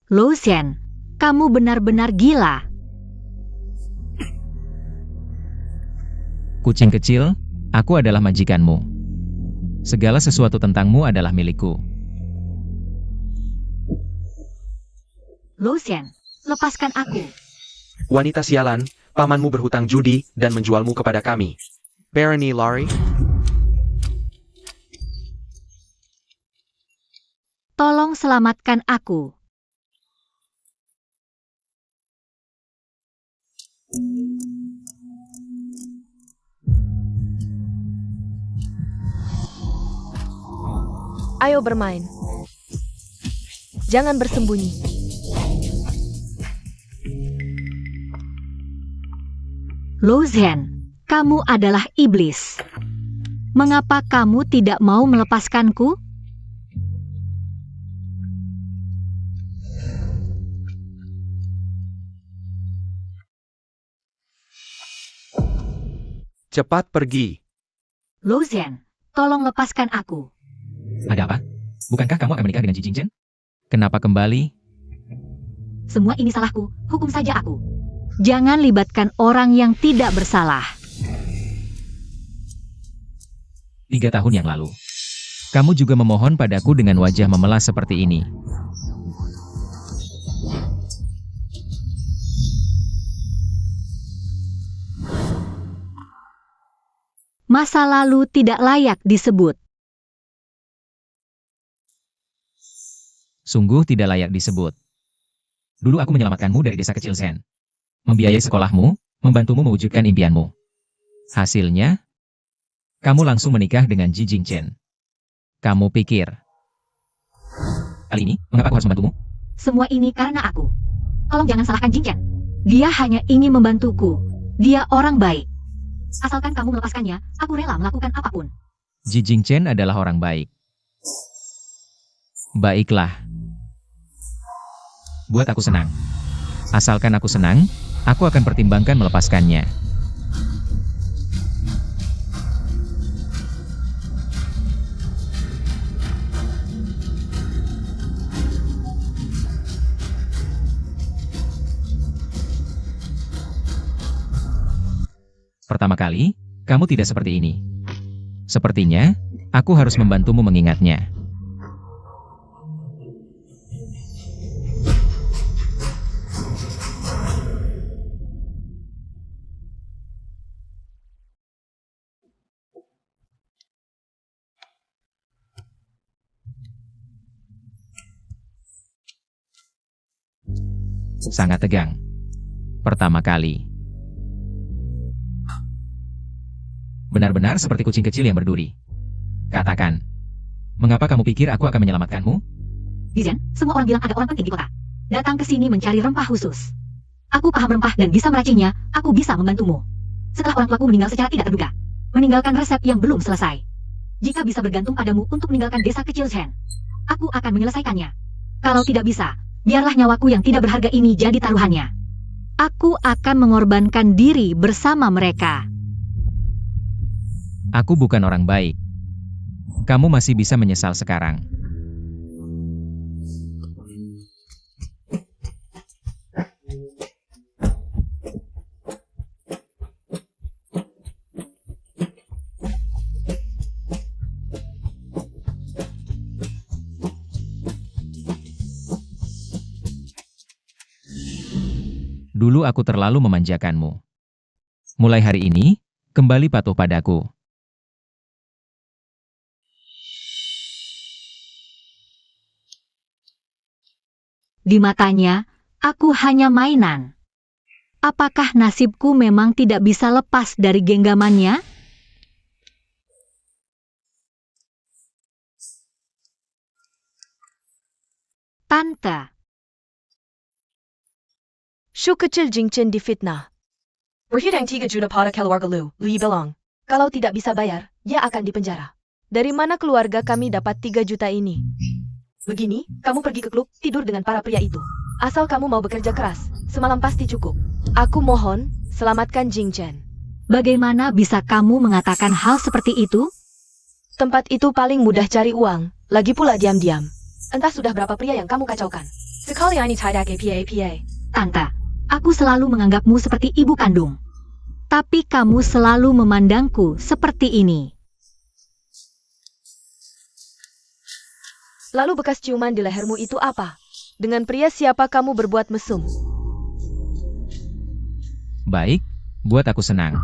Lou Shen, kamu benar-benar gila. Kucing kecil, aku adalah majikanmu. Segala sesuatu tentangmu adalah milikku. Lou Shen, lepaskan aku. Wanita sialan, pamanmu berhutang judi dan menjualmu kepada kami. Barony Lari, Tolong selamatkan aku. Ayo bermain. Jangan bersembunyi. Lou Shen, kamu adalah iblis. Mengapa kamu tidak mau melepaskanku? cepat pergi. Lou Shen, tolong lepaskan aku. Ada apa? Bukankah kamu akan menikah dengan Ji Jingchen? Kenapa kembali? Semua ini salahku, hukum saja aku. Jangan libatkan orang yang tidak bersalah. 3 tahun yang lalu. Kamu juga memohon padaku dengan wajah memelas seperti ini. Masa lalu tidak layak disebut. Sungguh tidak layak disebut. Dulu aku menyelamatkanmu dari desa kecil Zen. Membiayai sekolahmu, membantumu mewujudkan impianmu. Hasilnya, kamu langsung menikah dengan Ji Jingchen. Kamu pikir, kali ini, mengapa aku harus membantumu? Semua ini karena aku. Tolong jangan salahkan Jingchen. Dia hanya ingin membantuku. Dia orang baik. Asalkan kamu melepaskannya, aku rela melakukan apapun. Ji Jingchen adalah orang baik. Baiklah. Buat aku senang. Asalkan aku senang, aku akan pertimbangkan melepaskannya. Pertama kali, kamu tidak seperti ini. Sepertinya, aku harus membantumu mengingatnya. Sangat tegang. Pertama kali. Benar-benar seperti kucing kecil yang berduri. Katakan, mengapa kamu pikir aku akan menyelamatkanmu? Dizen, semua orang bilang ada orang penting di kota. Datang ke sini mencari rempah khusus. Aku paham rempah dan bisa meraciknya, aku bisa membantumu. Setelah orang tuaku meninggal secara tidak terduga, meninggalkan resep yang belum selesai. Jika bisa bergantung padamu untuk meninggalkan desa kecil Chen, aku akan menyelesaikannya. Kalau tidak bisa, biarlah nyawaku yang tidak berharga ini jadi taruhannya. Aku akan mengorbankan diri bersama mereka. Aku bukan orang baik. Kamu masih bisa menyesal sekarang. Dulu aku terlalu memanjakanmu. Mulai hari ini, kembali patuh padaku. Di matanya, aku hanya mainan. Apakah nasibku memang tidak bisa lepas dari genggamannya? Tante, Shu kecil Jingchen difitnah. Berhidang 3 juta pada keluarga Lu bilang. Kalau tidak bisa bayar, dia akan dipenjara. Dari mana keluarga kami dapat 3 juta ini? Begini, kamu pergi ke klub, tidur dengan para pria itu. Asal kamu mau bekerja keras, semalam pasti cukup. Aku mohon, selamatkan Jingchen. bagaimana bisa kamu mengatakan hal seperti itu? Tempat itu paling mudah cari uang, lagi pula diam-diam. Entah sudah berapa pria yang kamu kacaukan. Sekali ini tidak apa. Tante, aku selalu menganggapmu seperti ibu kandung. Tapi kamu selalu memandangku seperti ini. Lalu bekas ciuman di lehermu itu apa? Dengan pria siapa kamu berbuat mesum? Baik, buat aku senang.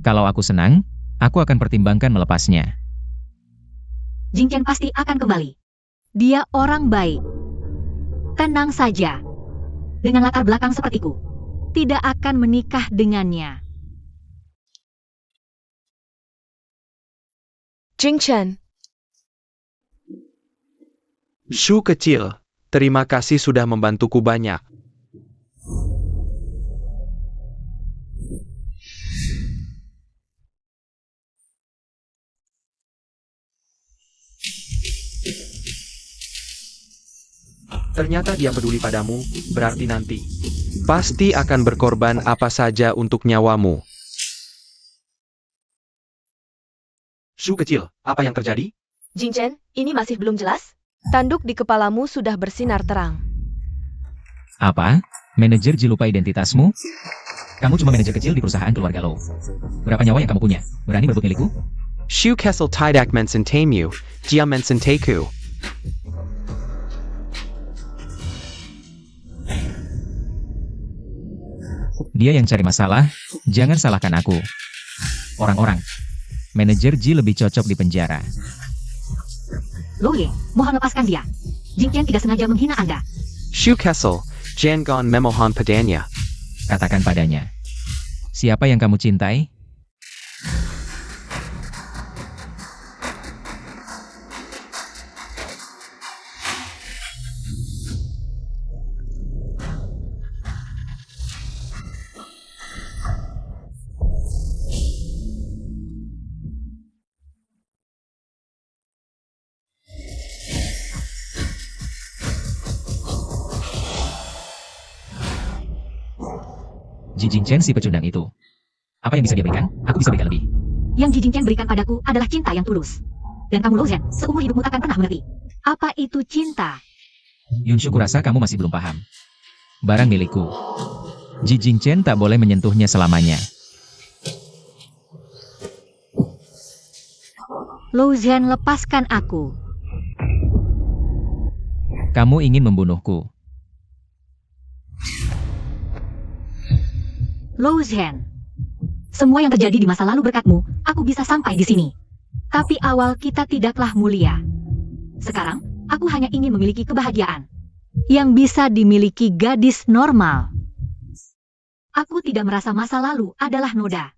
Kalau aku senang, aku akan pertimbangkan melepasnya. Jing Chen pasti akan kembali. Dia orang baik. Tenang saja. Dengan latar belakang sepertiku, tidak akan menikah dengannya. Jing Chen, Shu kecil, terima kasih sudah membantuku banyak. Ternyata dia peduli padamu, berarti nanti pasti akan berkorban apa saja untuk nyawamu. Shu kecil, apa yang terjadi? Jing Chen, ini masih belum jelas? Tanduk di kepalamu sudah bersinar terang. Apa? Manajer Ji lupa identitasmu? Kamu cuma manajer kecil di perusahaan keluarga Lo. Berapa nyawa yang kamu punya? Berani berebut milikku? Shu kecil tidak mencintaimu, dia mencintaiku. Dia yang cari masalah, jangan salahkan aku. Orang-orang, manajer Ji lebih cocok di penjara. Lo Ye, mohon lepaskan dia. Jing Chen tidak sengaja menghina Anda. Shu kecil, jangan memohon padanya. Katakan padanya. Siapa yang kamu cintai? Ji Jing Chen si pecundang itu. Apa yang bisa dia berikan? Aku bisa berikan lebih. Yang Ji Jing Chen berikan padaku adalah cinta yang tulus. Dan kamu Lo Zhen, seumur hidupmu takkan pernah mengerti. Apa itu cinta? Yunshu kurasa kamu masih belum paham. Barang milikku. Ji Jing Chen tak boleh menyentuhnya selamanya. Lo Zhen, lepaskan aku. Kamu ingin membunuhku. Lo Zhen. Semua yang terjadi di masa lalu berkatmu, aku bisa sampai di sini. Tapi awal kita tidaklah mulia. Sekarang, aku hanya ingin memiliki kebahagiaan. Yang bisa dimiliki gadis normal. Aku tidak merasa masa lalu adalah noda.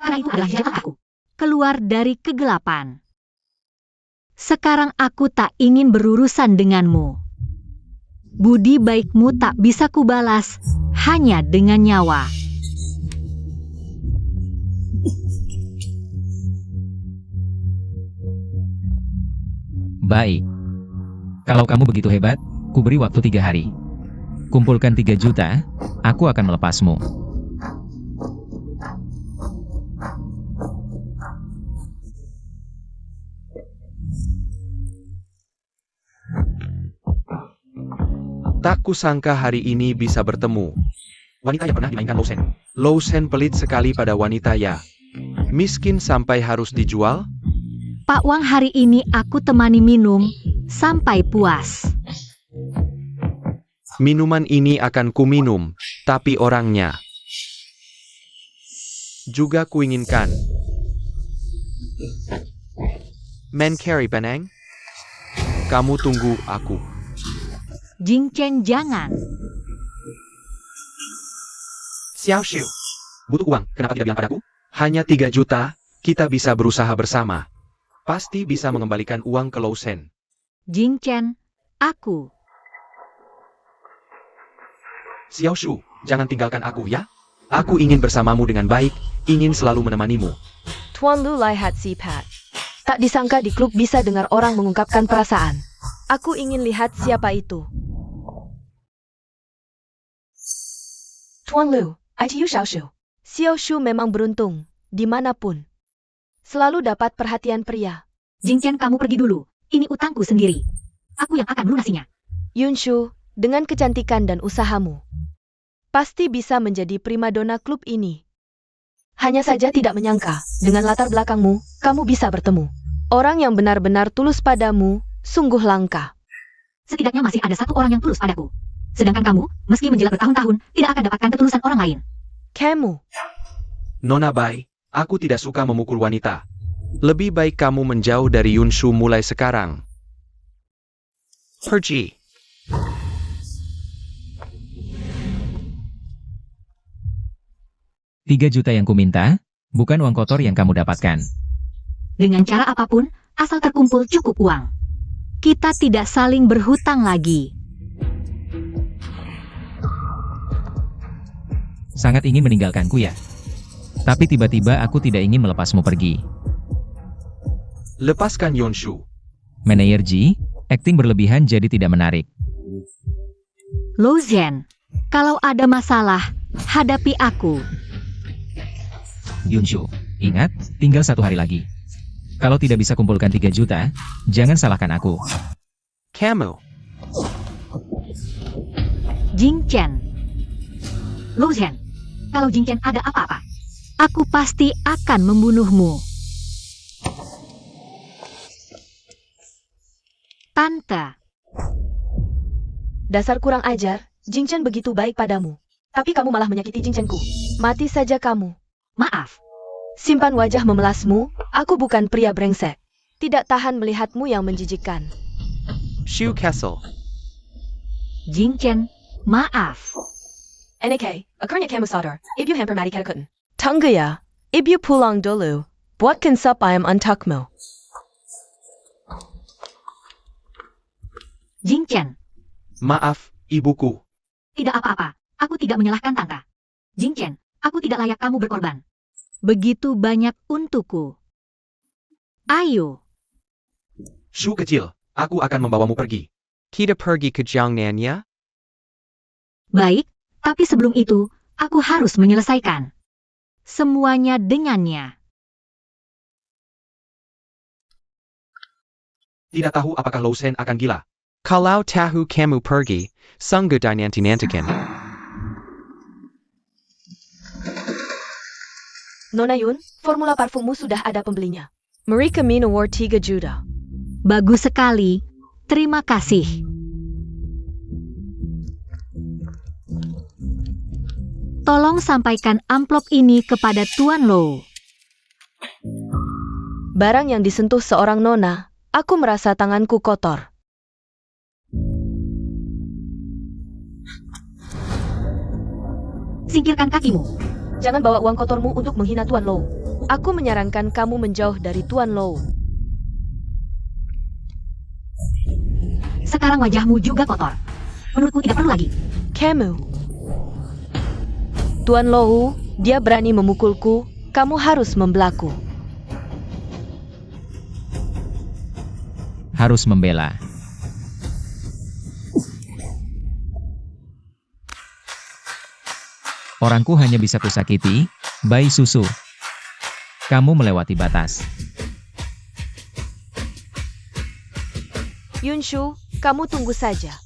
Karena itu adalah jalan aku. Keluar dari kegelapan. Sekarang aku tak ingin berurusan denganmu. Budi baikmu tak bisa kubalas hanya dengan nyawa. Baik. Kalau kamu begitu hebat, ku beri waktu 3 hari. Kumpulkan 3 juta, aku akan melepasmu. Tak kusangka hari ini bisa bertemu. Wanita yang pernah dimainkan Lo Zhen. Lo Zhen pelit sekali pada wanita ya. Miskin sampai harus dijual? Pak Wang, hari ini aku temani minum sampai puas. Minuman ini akan kuminum, tapi orangnya juga kuinginkan. Men carry Benang? Kamu tunggu aku. Jing Chen, jangan. Xiao Shu. Butuh uang, kenapa tidak bilang padaku? Hanya 3 juta, kita bisa berusaha bersama. Pasti bisa mengembalikan uang ke Lo Zhen. Jing Chen, aku. Xiao Shu, jangan tinggalkan aku ya. Aku ingin bersamamu dengan baik, ingin selalu menemanimu. Tuan Lu lihat si Pat. Tak disangka di klub bisa dengar orang mengungkapkan perasaan. Aku ingin lihat siapa itu. Tuan Lu, ITU Xiao Shu. Xiao Shu memang beruntung, dimanapun. Selalu dapat perhatian pria. Jing Chen, kamu pergi dulu. Ini utangku sendiri. Aku yang akan melunasinya. Yunshu, Dengan kecantikan dan usahamu, pasti bisa menjadi primadona klub ini. Hanya saja tidak menyangka, dengan latar belakangmu, kamu bisa bertemu orang yang benar-benar tulus padamu, sungguh langka. Setidaknya masih ada satu orang yang tulus padaku. Sedangkan kamu, meski menjilat bertahun-tahun, tidak akan dapatkan ketulusan orang lain. Kamu, Nona Bai, aku tidak suka memukul wanita. Lebih baik kamu menjauh dari Yunshu mulai sekarang. Pergi. Rp3 juta yang kuminta, bukan uang kotor yang kamu dapatkan. Dengan cara apapun, asal terkumpul cukup uang. Kita tidak saling berhutang lagi. Sangat ingin meninggalkanku ya. Tapi tiba-tiba aku tidak ingin melepasmu pergi. Lepaskan Yunshu. Manajer Ji, akting berlebihan jadi tidak menarik. Lo Zhen, kalau ada masalah, hadapi aku. Yunshu, ingat, tinggal 1 hari lagi. Kalau tidak bisa kumpulkan 3 juta, jangan salahkan aku. Kamu. Jing Chen. Lo Zhen, kalau Jing Chen ada apa-apa, aku pasti akan membunuhmu. Tante, dasar kurang ajar, Jing Chen begitu baik padamu. Tapi kamu malah menyakiti Jing Chenku. Mati saja kamu. maaf. Simpan wajah memelasmu, aku bukan pria brengsek. Tidak tahan melihatmu yang menjijikkan. Shu Kessel. Jing Chen, maaf. NK, akhirnya kamu sadar, ibu hampir mati ketakutan. Tunggu ya, ibu pulang dulu. Buatkan sup ayam untukmu. Jing Chen, Maaf, ibuku. tidak apa-apa. Aku tidak menyalahkan Tante. Jing Chen, aku tidak layak kamu berkorban. Begitu banyak untukku. Ayo. Shu kecil, aku akan membawamu pergi. Kita pergi ke Jiangnan ya? Baik, tapi sebelum itu, aku harus menyelesaikan semuanya dengannya. Tidak tahu apakah Lo Shen akan gila. Kalau tahu kamu pergi, sungguh dinanti-nantikan. Nona Yun, formula parfummu sudah ada pembelinya. Mereka menawar 3 juta. Bagus sekali. Terima kasih. Tolong sampaikan amplop ini kepada Tuan Lo. Barang yang disentuh seorang nona, aku merasa tanganku kotor. Singkirkan kakimu. Jangan bawa uang kotormu untuk menghina Tuan Lo. Aku menyarankan kamu menjauh dari Tuan Lo. Sekarang wajahmu juga kotor. Menurutku tidak perlu lagi. Kamu. Tuan Lo, dia berani memukulku, kamu harus membelaku. Harus membela. Orangku hanya bisa kusakiti, bayi susu. Kamu melewati batas. Yunshu, kamu tunggu saja.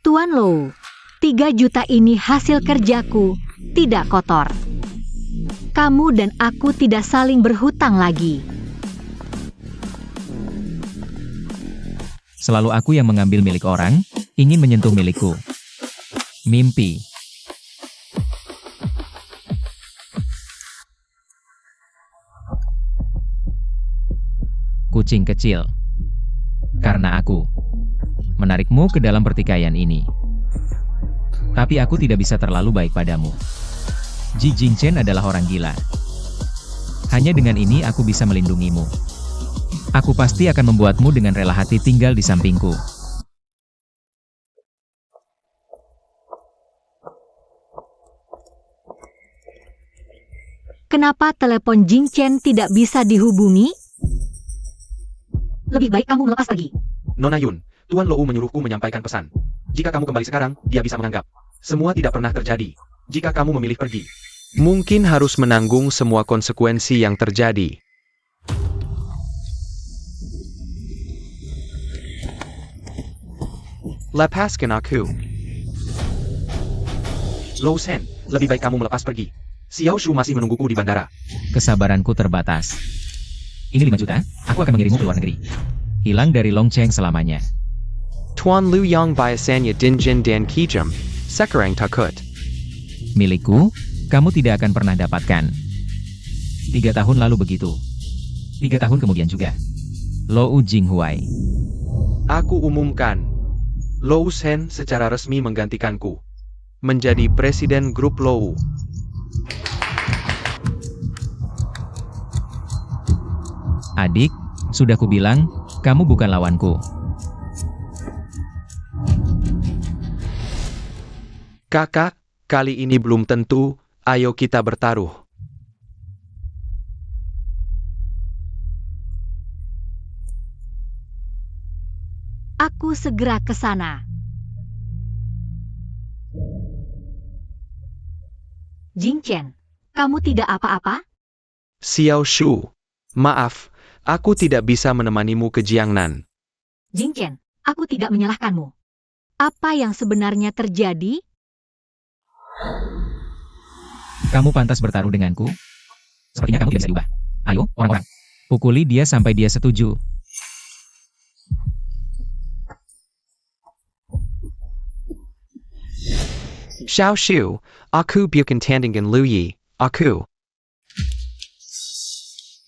Tuan Lo, 3 juta ini hasil kerjaku, tidak kotor. Kamu dan aku tidak saling berhutang lagi. Selalu aku yang mengambil milik orang, ingin menyentuh milikku. Mimpi. Kucing kecil. Karena aku menarikmu ke dalam pertikaian ini. Tapi aku tidak bisa terlalu baik padamu. Ji Jingchen adalah orang gila. Hanya dengan ini aku bisa melindungimu. Aku pasti akan membuatmu dengan rela hati tinggal di sampingku. Kenapa telepon Jing Chen tidak bisa dihubungi? Lebih baik kamu melepas pergi. Nona Yun, Tuan Lou menyuruhku menyampaikan pesan. Jika kamu kembali sekarang, dia bisa menganggap semua tidak pernah terjadi. Jika kamu memilih pergi, Mungkin harus menanggung semua konsekuensi yang terjadi. Lepaskan aku. Lo Shen, lebih baik kamu melepas pergi. Xiao Shu masih menungguku di bandara. Kesabaranku terbatas. Ini 5 juta, aku akan mengirimmu ke luar negeri. Hilang dari Longcheng selamanya. Tuan Lu Yang biasanya Dinjin dan Kijam, sekarang takut. Milikku, kamu tidak akan pernah dapatkan. 3 tahun lalu begitu. 3 tahun kemudian juga. Lou Jinghuai. Aku umumkan, Lou Shen secara resmi menggantikanku. Menjadi presiden grup Lou. Adik, sudah kubilang, kamu bukan lawanku. Kakak, kali ini belum tentu, ayo kita bertaruh. Aku segera ke sana. Jingchen, kamu tidak apa-apa? Xiao Shu, maaf, aku tidak bisa menemanimu ke Jiangnan. Jingchen, aku tidak menyalahkanmu. Apa yang sebenarnya terjadi? Kamu pantas bertaruh denganku? Sepertinya kamu tidak bisa diubah. Ayo, orang-orang. Pukuli dia sampai dia setuju. Xiao Shu, aku bukan tandingan Lu Yi, aku.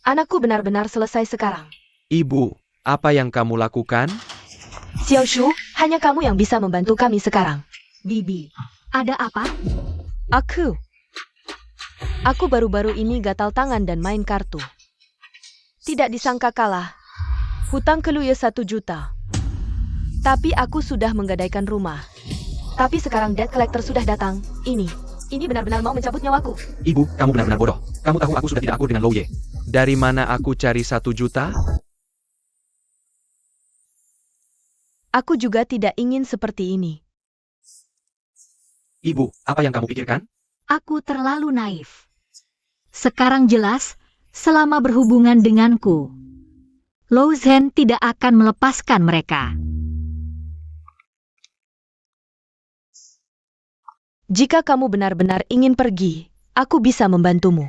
Anakku benar-benar selesai sekarang. Ibu, apa yang kamu lakukan? Xiao Shu, hanya kamu yang bisa membantu kami sekarang. Bibi, ada apa? Aku baru-baru ini gatal tangan dan main kartu. Tidak disangka kalah. Hutang ke Luye 1 juta. Tapi aku sudah menggadaikan rumah. Tapi sekarang debt collector sudah datang. Ini benar-benar mau mencabut nyawaku. Ibu, kamu benar-benar bodoh. Kamu tahu aku sudah tidak akur dengan Lou Ye. Dari mana aku cari 1 juta? Aku juga tidak ingin seperti ini. Ibu, apa yang kamu pikirkan? Aku terlalu naif. Sekarang jelas, selama berhubungan denganku, Lou Zhen tidak akan melepaskan mereka. Jika kamu benar-benar ingin pergi, aku bisa membantumu.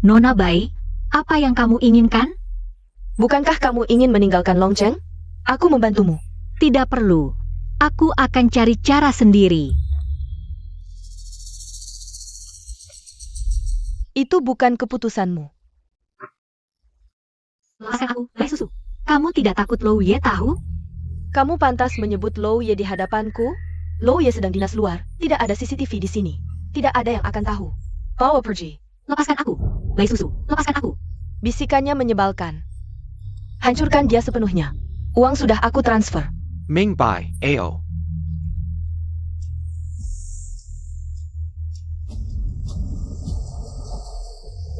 Nona Bai, apa yang kamu inginkan? Bukankah kamu ingin meninggalkan Longcheng? Aku membantumu. Tidak perlu. Aku akan cari cara sendiri. Itu bukan keputusanmu. Lepaskan aku, Bai Susu. Kamu tidak takut Lou Ye tahu? Kamu pantas menyebut Lou Ye di hadapanku? Lou Ye sedang dinas luar. Tidak ada CCTV di sini. Tidak ada yang akan tahu. Bawa pergi. Lepaskan aku, Bai Susu. Lepaskan aku. Bisikannya menyebalkan. Hancurkan dia sepenuhnya. Uang sudah aku transfer. Ming Bai, AO.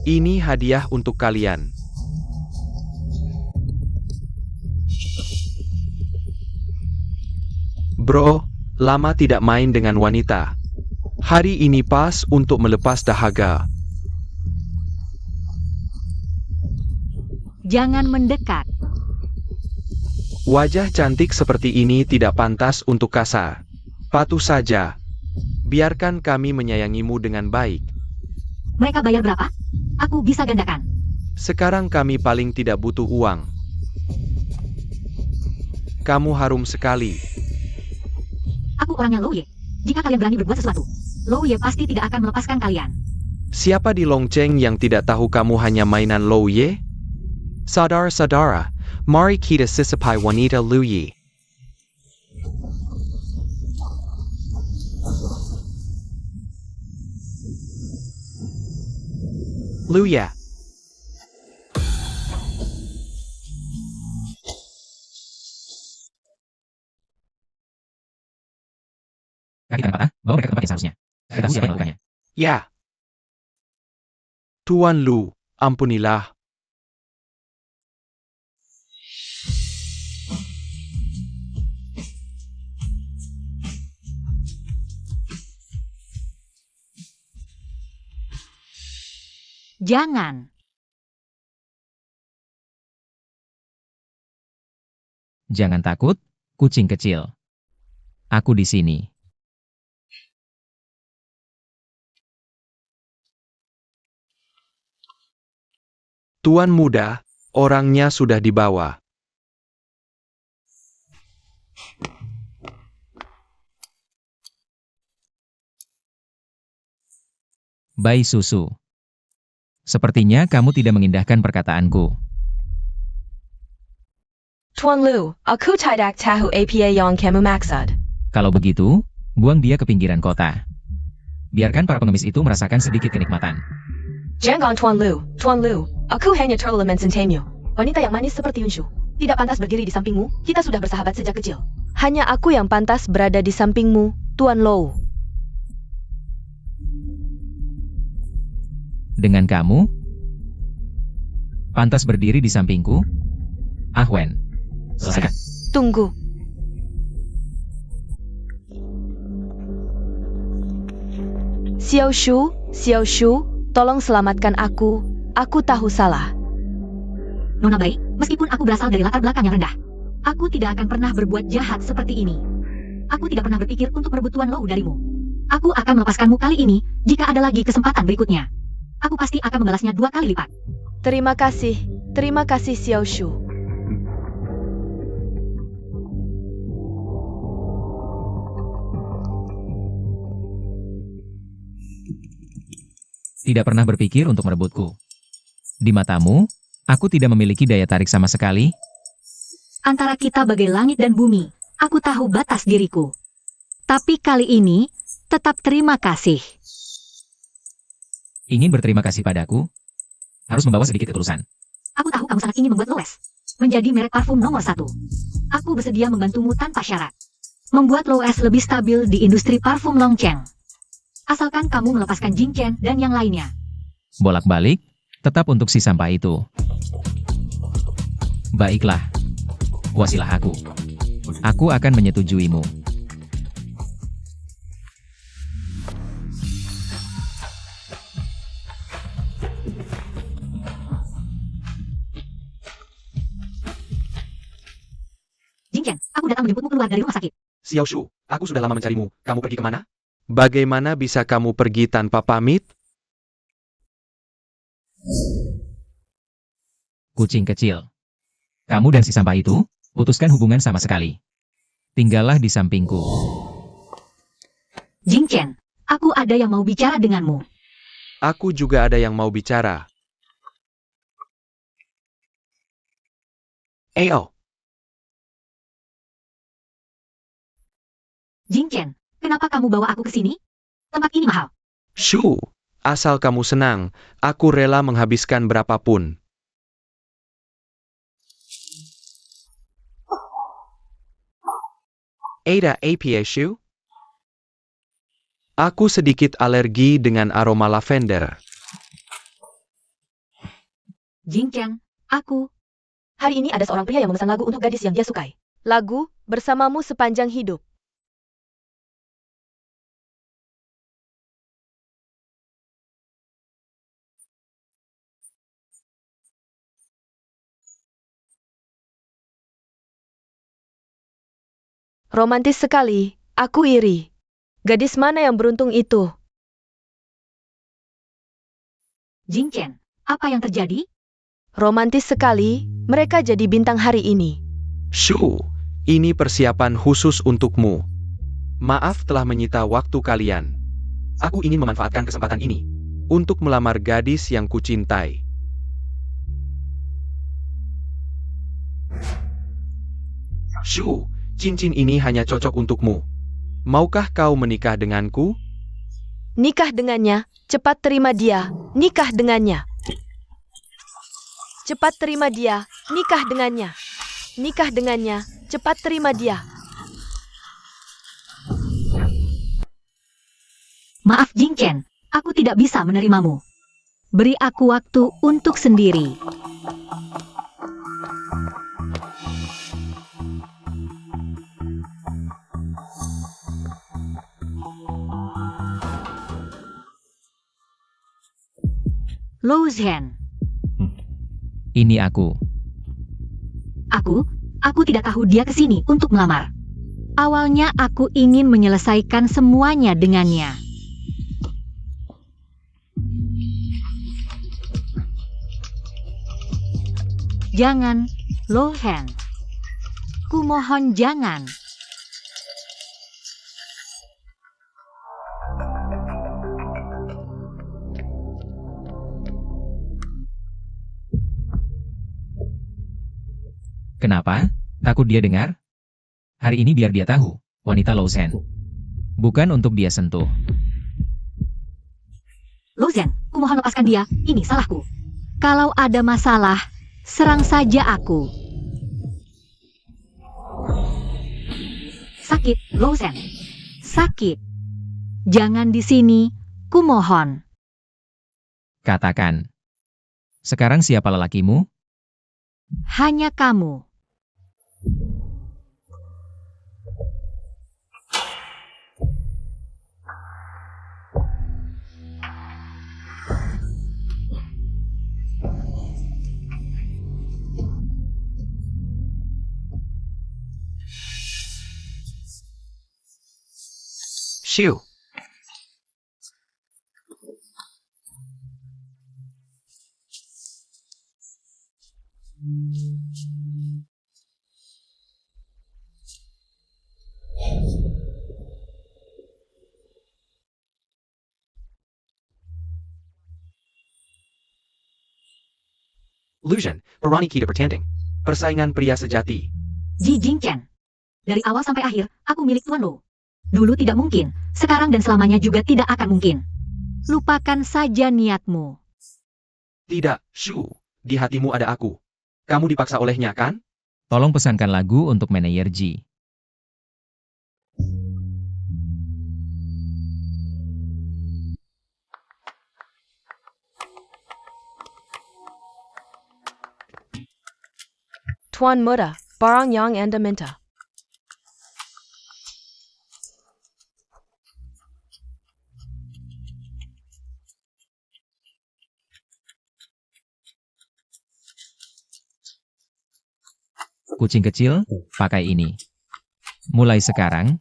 Ini hadiah untuk kalian. Bro, lama tidak main dengan wanita. Hari ini pas untuk melepas dahaga. Jangan mendekat. Wajah cantik seperti ini tidak pantas untuk kasar. Patuh saja. Biarkan kami menyayangimu dengan baik. Mereka bayar berapa? Aku bisa gandakan. Sekarang kami paling tidak butuh uang. Kamu harum sekali. Aku orangnya Lou Ye. Jika kalian berani berbuat sesuatu, Lou Ye pasti tidak akan melepaskan kalian. Siapa di Longcheng yang tidak tahu kamu hanya mainan Lou Ye? Saudara-saudara, mari kita sisipai wanita Lu Yi. Lu Ye. Kaki tangan patah, bawa mereka ke tempat yang seharusnya. Kita tahu siapa yang melakukannya. Ya. Tuan Lu, ampunilah. Jangan. Jangan takut, kucing kecil. Aku di sini. Tuan muda, orangnya sudah dibawa. Bayi susu. Sepertinya kamu tidak mengindahkan perkataanku. Tuan Lu, aku tidak tahu apa yang kamu maksud. Kalau begitu, buang dia ke pinggiran kota. Biarkan para pengemis itu merasakan sedikit kenikmatan. Jangan Tuan Lu, aku hanya terlalu mencintaimu. Wanita yang manis seperti Yunshu tidak pantas berdiri di sampingmu, kita sudah bersahabat sejak kecil. Hanya aku yang pantas berada di sampingmu, Tuan Lou. Dengan kamu? Pantas berdiri di sampingku? Ahwen. Selesai. Tunggu. Xiao Shu, tolong selamatkan aku tahu salah. Nona baik, meskipun aku berasal dari latar belakang yang rendah, aku tidak akan pernah berbuat jahat seperti ini. Aku tidak pernah berpikir untuk merebut Tuan Lou darimu. Aku akan melepaskanmu kali ini, jika ada lagi kesempatan berikutnya. Aku pasti akan membalasnya 2 kali lipat. Terima kasih Xiao Shu. Tidak pernah berpikir untuk merebutku. Di matamu, aku tidak memiliki daya tarik sama sekali. Antara kita bagai langit dan bumi, aku tahu batas diriku. Tapi kali ini, tetap terima kasih. Ingin berterima kasih padaku? Harus membawa sedikit ketulusan. Aku tahu kamu sangat ingin membuat Loes menjadi merek parfum nomor 1. Aku bersedia membantumu tanpa syarat. Membuat Loes lebih stabil di industri parfum Longcheng. Asalkan kamu melepaskan Jing Chen dan yang lainnya. Bolak-balik, tetap untuk si sampah itu. Baiklah. Puasilah aku. Aku akan menyetujuimu. Jing Chen, aku datang menjemputmu keluar dari rumah sakit. Xiao Shu, aku sudah lama mencarimu. Kamu pergi kemana? Bagaimana bisa kamu pergi tanpa pamit? Kucing kecil. Kamu dan si sampah itu, putuskan hubungan sama sekali. Tinggallah di sampingku. Jing Chen, aku ada yang mau bicara denganmu. Aku juga ada yang mau bicara. Ayo. Jing Chen, kenapa kamu bawa aku ke sini? Tempat ini mahal. Shu, asal kamu senang, aku rela menghabiskan berapapun. Ada apa Shu? Aku sedikit alergi dengan aroma lavender. Jing Chen, aku... Hari ini ada seorang pria yang memesan lagu untuk gadis yang dia sukai. Lagu, bersamamu sepanjang hidup. Romantis sekali, aku iri. Gadis mana yang beruntung itu? Jing Chen, apa yang terjadi? Romantis sekali, mereka jadi bintang hari ini. Shu, ini persiapan khusus untukmu. Maaf telah menyita waktu kalian. Aku ingin memanfaatkan kesempatan ini untuk melamar gadis yang kucintai. Shu, cincin ini hanya cocok untukmu. Maukah kau menikah denganku? Nikah dengannya, cepat terima dia, nikah dengannya. Cepat terima dia, nikah dengannya. Nikah dengannya, cepat terima dia. Maaf Jing Chen, aku tidak bisa menerimamu. Beri aku waktu untuk sendiri. Lou Zhen. Ini aku. Aku tidak tahu dia ke sini untuk melamar. Awalnya aku ingin menyelesaikan semuanya dengannya. Jangan, Lou Zhen. Kumohon jangan. Kenapa? Takut dia dengar? Hari ini biar dia tahu, wanita Lou Zhen. Bukan untuk dia sentuh. Lou Zhen, kumohon lepaskan dia. Ini salahku. Kalau ada masalah, serang saja aku. Sakit, Lou Zhen. Sakit. Jangan di sini, kumohon. Katakan. Sekarang siapa lelakimu? Hanya kamu. Shoo. Illusion, Perani Kita bertanding. Persaingan pria sejati. Ji Jingchen. Dari awal sampai akhir, aku milik Tuan Lou. Dulu tidak mungkin, sekarang dan selamanya juga tidak akan mungkin. Lupakan saja niatmu. Tidak, Shu. Di hatimu ada aku. Kamu dipaksa olehnya, kan? Tolong pesankan lagu untuk manajer Ji. Tuan Muda, barang yang Anda minta. Kucing kecil, pakai ini. Mulai sekarang,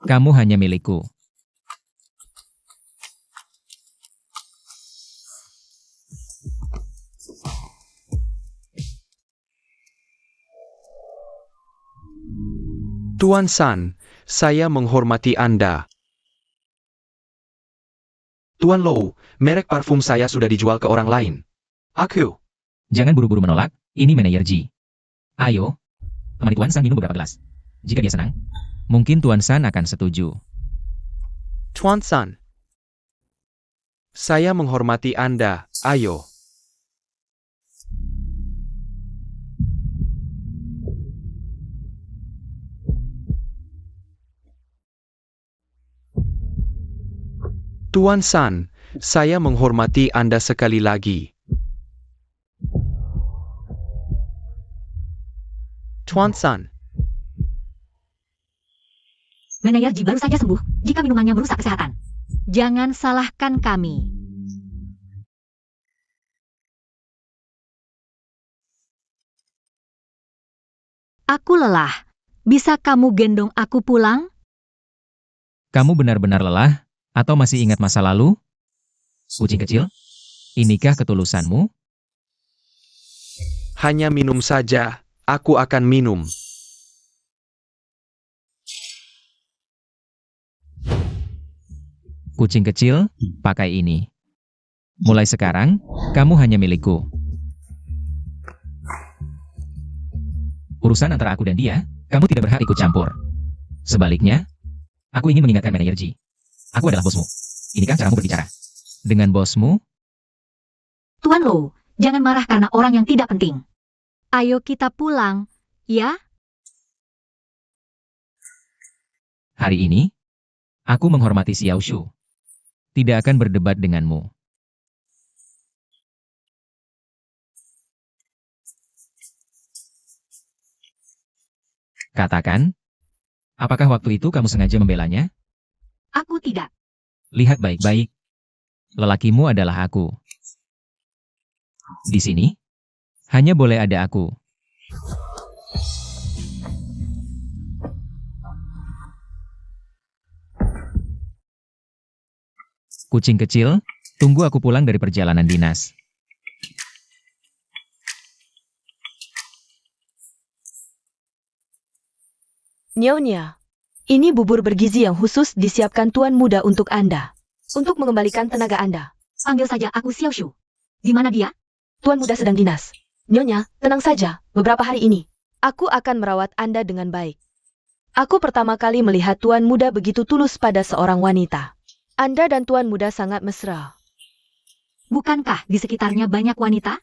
kamu hanya milikku. Tuan San, saya menghormati Anda. Tuan Lou, merek parfum saya sudah dijual ke orang lain. Aku. Jangan buru-buru menolak, ini manajer Ji. Ayo, temani Tuan San minum beberapa gelas. Jika dia senang, mungkin Tuan San akan setuju. Tuan San. Saya menghormati Anda. Ayo. Tuan San, saya menghormati Anda sekali lagi. Tuan San. Manajer Ji baru saja sembuh jika minumannya merusak kesehatan. Jangan salahkan kami. Aku lelah. Bisa kamu gendong aku pulang? Kamu benar-benar lelah, atau masih ingat masa lalu? Kucing kecil, inikah ketulusanmu? Hanya minum saja. Aku akan minum. Kucing kecil, pakai ini. Mulai sekarang, kamu hanya milikku. Urusan antara aku dan dia, kamu tidak berhak ikut campur. Sebaliknya, aku ingin mengingatkan manajer Ji. Aku adalah bosmu. Inikah caramu berbicara? Dengan bosmu? Tuan Lou, jangan marah karena orang yang tidak penting. Ayo kita pulang, ya? Hari ini, aku menghormati Xiao Shu. Tidak akan berdebat denganmu. Katakan, apakah waktu itu kamu sengaja membelanya? Aku tidak. Lihat baik-baik. Lelakimu adalah aku. Di sini, hanya boleh ada aku. Kucing kecil, tunggu aku pulang dari perjalanan dinas. Nyonya, ini bubur bergizi yang khusus disiapkan Tuan Muda untuk Anda. Untuk mengembalikan tenaga Anda. Panggil saja aku Xiao Shu. Di mana dia? Tuan Muda sedang dinas. Nyonya, tenang saja, beberapa hari ini. Aku akan merawat Anda dengan baik. Aku pertama kali melihat Tuan Muda begitu tulus pada seorang wanita. Anda dan Tuan Muda sangat mesra. Bukankah di sekitarnya banyak wanita?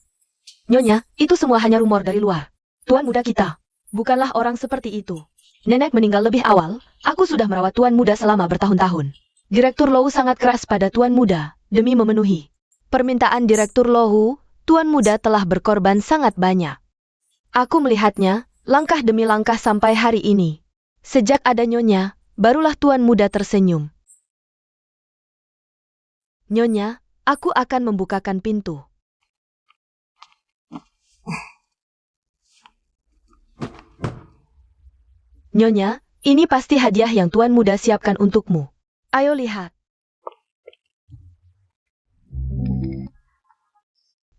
Nyonya, itu semua hanya rumor dari luar. Tuan Muda kita bukanlah orang seperti itu. Nenek meninggal lebih awal, aku sudah merawat Tuan Muda selama bertahun-tahun. Direktur Lohu sangat keras pada Tuan Muda, demi memenuhi permintaan Direktur Lohu, Tuan Muda telah berkorban sangat banyak. Aku melihatnya, langkah demi langkah sampai hari ini. Sejak ada Nyonya, barulah Tuan Muda tersenyum. Nyonya, aku akan membukakan pintu. Nyonya, ini pasti hadiah yang Tuan Muda siapkan untukmu. Ayo lihat.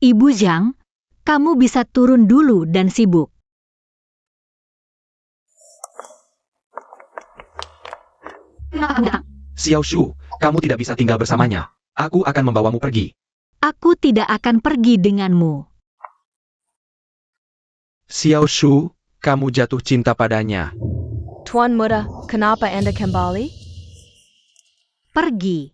Ibu Zhang, kamu bisa turun dulu dan sibuk. Kenapa kamu datang? Xiao Shu, kamu tidak bisa tinggal bersamanya. Aku akan membawamu pergi. Aku tidak akan pergi denganmu. Xiao Shu, kamu jatuh cinta padanya. Tuan Muda, kenapa Anda kembali? Pergi.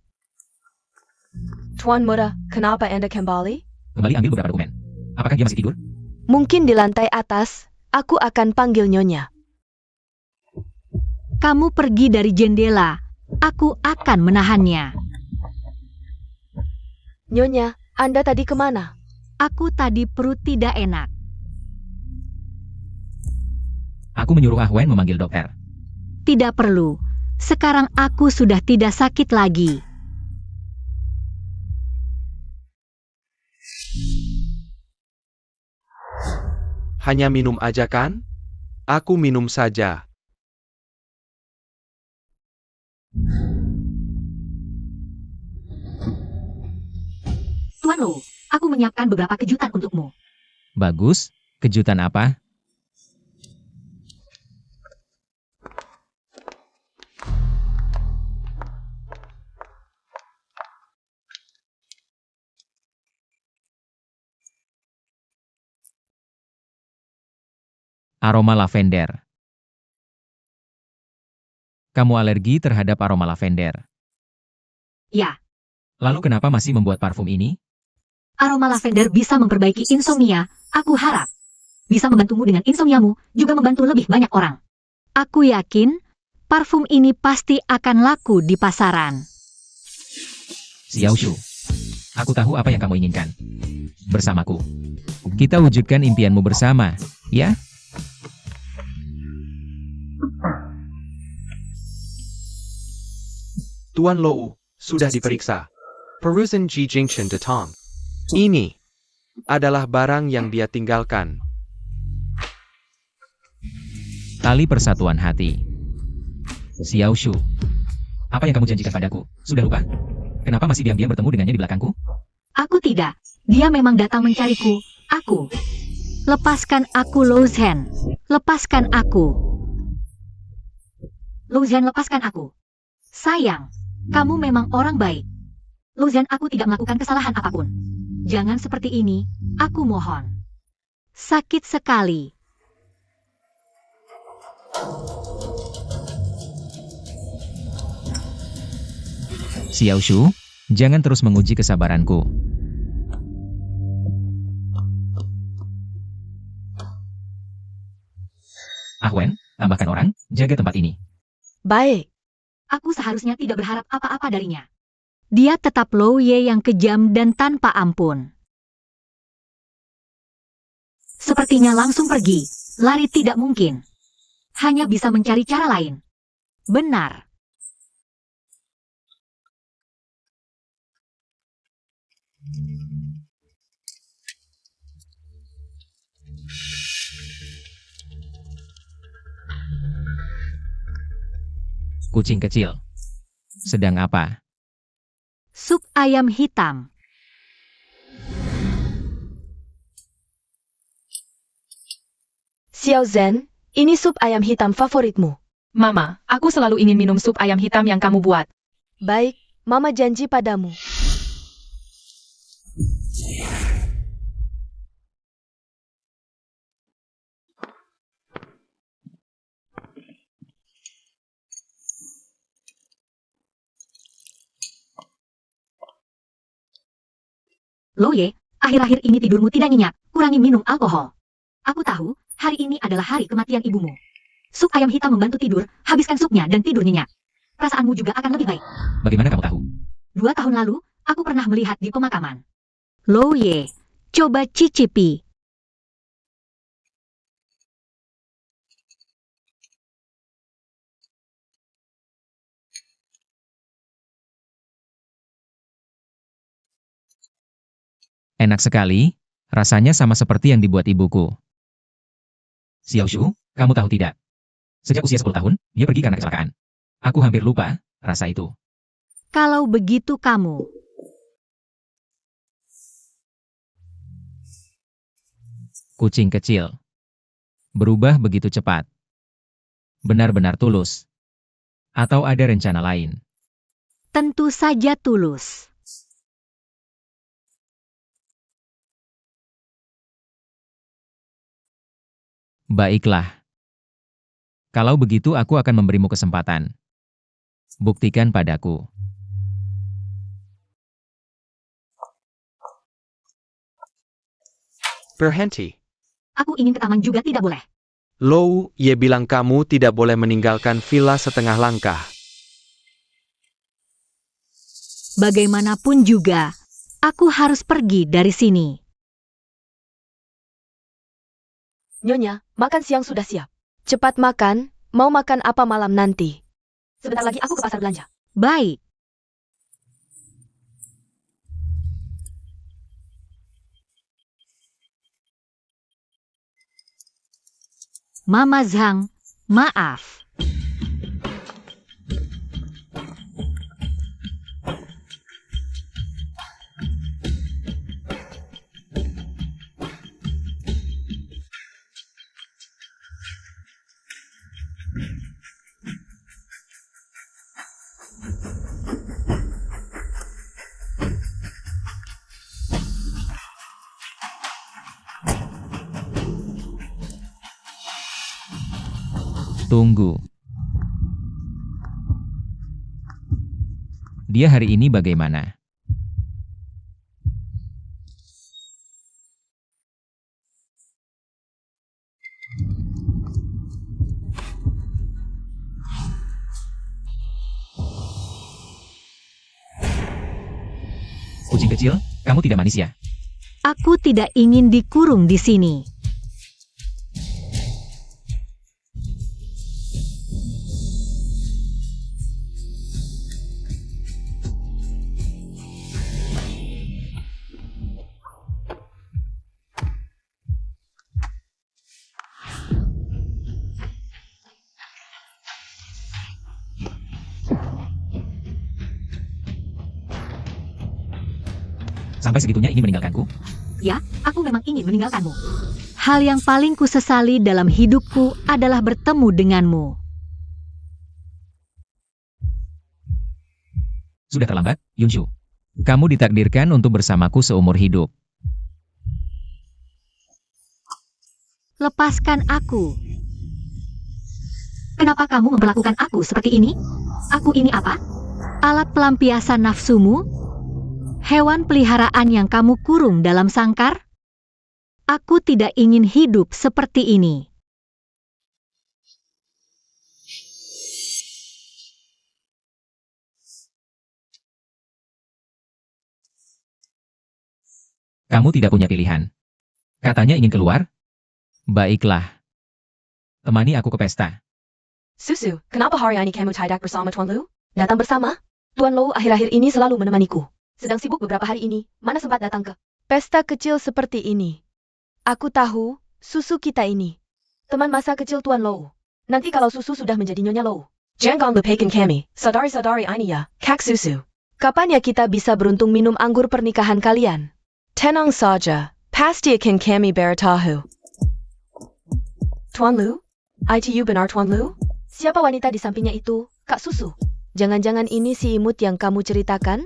Tuan Muda, kenapa Anda kembali? Kembali ambil beberapa dokumen. Apakah dia masih tidur? Mungkin di lantai atas, aku akan panggil Nyonya. Kamu pergi dari jendela. Aku akan menahannya. Nyonya, Anda tadi kemana? Aku tadi perut tidak enak. Aku menyuruh Ahwen memanggil dokter. Tidak perlu. Sekarang aku sudah tidak sakit lagi. Hanya minum aja kan? Aku minum saja. Tuan Lo, aku menyiapkan beberapa kejutan untukmu. Bagus, kejutan apa? Aroma lavender. Kamu alergi terhadap aroma lavender. Ya, Lalu kenapa masih membuat parfum ini? aroma lavender bisa memperbaiki insomnia. Aku harap bisa membantumu dengan insomniamu, juga membantu lebih banyak orang. Aku yakin parfum ini pasti akan laku di pasaran. Xiao Shu, aku tahu apa yang kamu inginkan. Bersamaku, kita wujudkan impianmu bersama, ya? Tuan Lou, sudah diperiksa. Perusan Ji Jingshan de Tong. Ini adalah barang yang dia tinggalkan. Tali persatuan hati. Xiao Shu, apa yang kamu janjikan padaku? Sudah lupa? Kenapa masih diam-diam bertemu dengannya di belakangku? Aku tidak. Dia memang datang mencariku. Aku. Lepaskan aku, Lou Zhen. Lepaskan aku. Lou Zhen, lepaskan aku. Sayang, kamu memang orang baik. Lou Zhen, aku tidak melakukan kesalahan apapun. Jangan seperti ini, aku mohon. Sakit sekali. Xiao Shu, jangan terus menguji kesabaranku. Ahwen, tambahkan orang, jaga tempat ini. Baik. Aku seharusnya tidak berharap apa-apa darinya. Dia tetap Lou Ye yang kejam dan tanpa ampun. Sepertinya langsung pergi. Lari tidak mungkin. Hanya bisa mencari cara lain. Benar. Kucing kecil. Sedang apa? Sup ayam hitam. Xiao Zhen, ini sup ayam hitam favoritmu. Mama, aku selalu ingin minum sup ayam hitam yang kamu buat. Baik, Mama janji padamu. Lo Ye, akhir-akhir ini tidurmu tidak nyenyak, kurangi minum alkohol. Aku tahu, hari ini adalah hari kematian ibumu. Sup ayam hitam membantu tidur, habiskan supnya dan tidur nyenyak. Perasaanmu juga akan lebih baik. Bagaimana kamu tahu? 2 tahun lalu, aku pernah melihat di pemakaman. Lo Ye, coba cicipi. Enak sekali, rasanya sama seperti yang dibuat ibuku. Xiaoshu, kamu tahu tidak? Sejak usia 10 tahun, dia pergi karena kecelakaan. Aku hampir lupa rasa itu. Kalau begitu kamu. Kucing kecil. Berubah begitu cepat. Benar-benar tulus. Atau ada rencana lain? Tentu saja tulus. Baiklah. Kalau begitu aku akan memberimu kesempatan. Buktikan padaku. Berhenti. Aku ingin ke taman juga tidak boleh. Lo Ye bilang kamu tidak boleh meninggalkan villa setengah langkah. Bagaimanapun juga, aku harus pergi dari sini. Nyonya, makan siang sudah siap. Cepat makan, mau makan apa malam nanti? Sebentar lagi aku ke pasar belanja. Baik. Mama Zhang, maaf. Tunggu. Dia hari ini bagaimana? Kucing kecil, kamu tidak manis ya? Aku tidak ingin dikurung di sini. Sampai segitunya ingin meninggalkanku? Ya, aku memang ingin meninggalkanmu. Hal yang paling kusesali dalam hidupku adalah bertemu denganmu. Sudah terlambat, Yunshu. Kamu ditakdirkan untuk bersamaku seumur hidup. Lepaskan aku. Kenapa kamu memperlakukan aku seperti ini? Aku ini apa? Alat pelampiasan nafsumu? Hewan peliharaan yang kamu kurung dalam sangkar? Aku tidak ingin hidup seperti ini. Kamu tidak punya pilihan. Katanya ingin keluar? Baiklah. Temani aku ke pesta. Susu, kenapa hari ini kamu tidak bersama Tuan Lu? Datang bersama? Tuan Lu akhir-akhir ini selalu menemaniku. Sedang sibuk beberapa hari ini, mana sempat datang ke pesta kecil seperti ini. Aku tahu, Susu kita ini. Teman masa kecil Tuan Lou. Nanti kalau Susu sudah menjadi Nyonya Lou, Jangan lupakan kami, saudari-saudari ini ya, Kak Susu. Kapan ya kita bisa beruntung minum anggur pernikahan kalian? Tenang saja, pasti akan kami beritahu. Tuan Lu? ITU benar Tuan Lu? Siapa wanita di sampingnya itu, Kak Susu? Jangan-jangan ini si imut yang kamu ceritakan?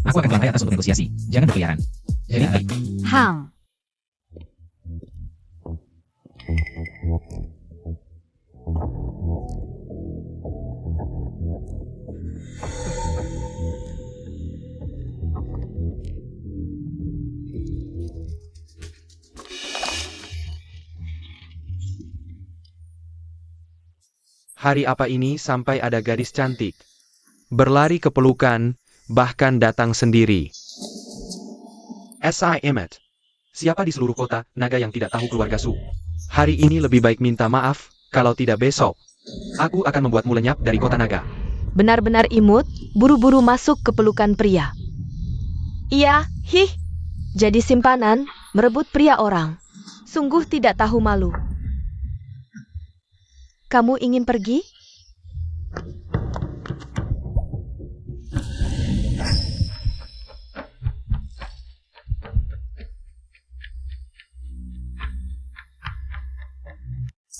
Aku akan ke lantai atas untuk negosiasi. Jangan berkeliaran. Jadi, Hang. Hari apa ini sampai ada gadis cantik. Berlari ke pelukan, bahkan datang sendiri. S.I. Emmet. Siapa di seluruh kota naga yang tidak tahu keluarga Su? Hari ini lebih baik minta maaf, kalau tidak besok. Aku akan membuatmu lenyap dari kota naga. Benar-benar imut, buru-buru masuk ke pelukan pria. Iya, jadi simpanan, merebut pria orang. Sungguh tidak tahu malu. Kamu ingin pergi?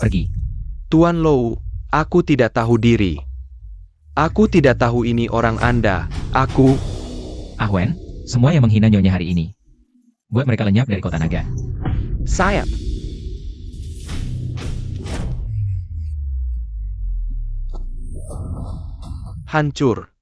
pergi. Tuan Lou, aku tidak tahu diri. Aku tidak tahu ini orang Anda. Aku... Ahwen, semua yang menghina nyonya hari ini. Buat mereka lenyap dari kota naga. Sayap. Hancur.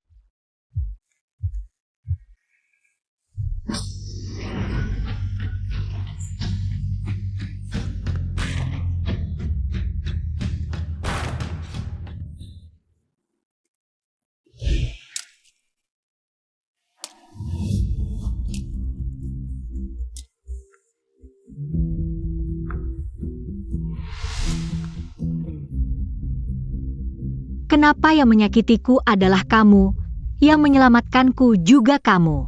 Kenapa yang menyakitiku adalah kamu, yang menyelamatkanku juga kamu.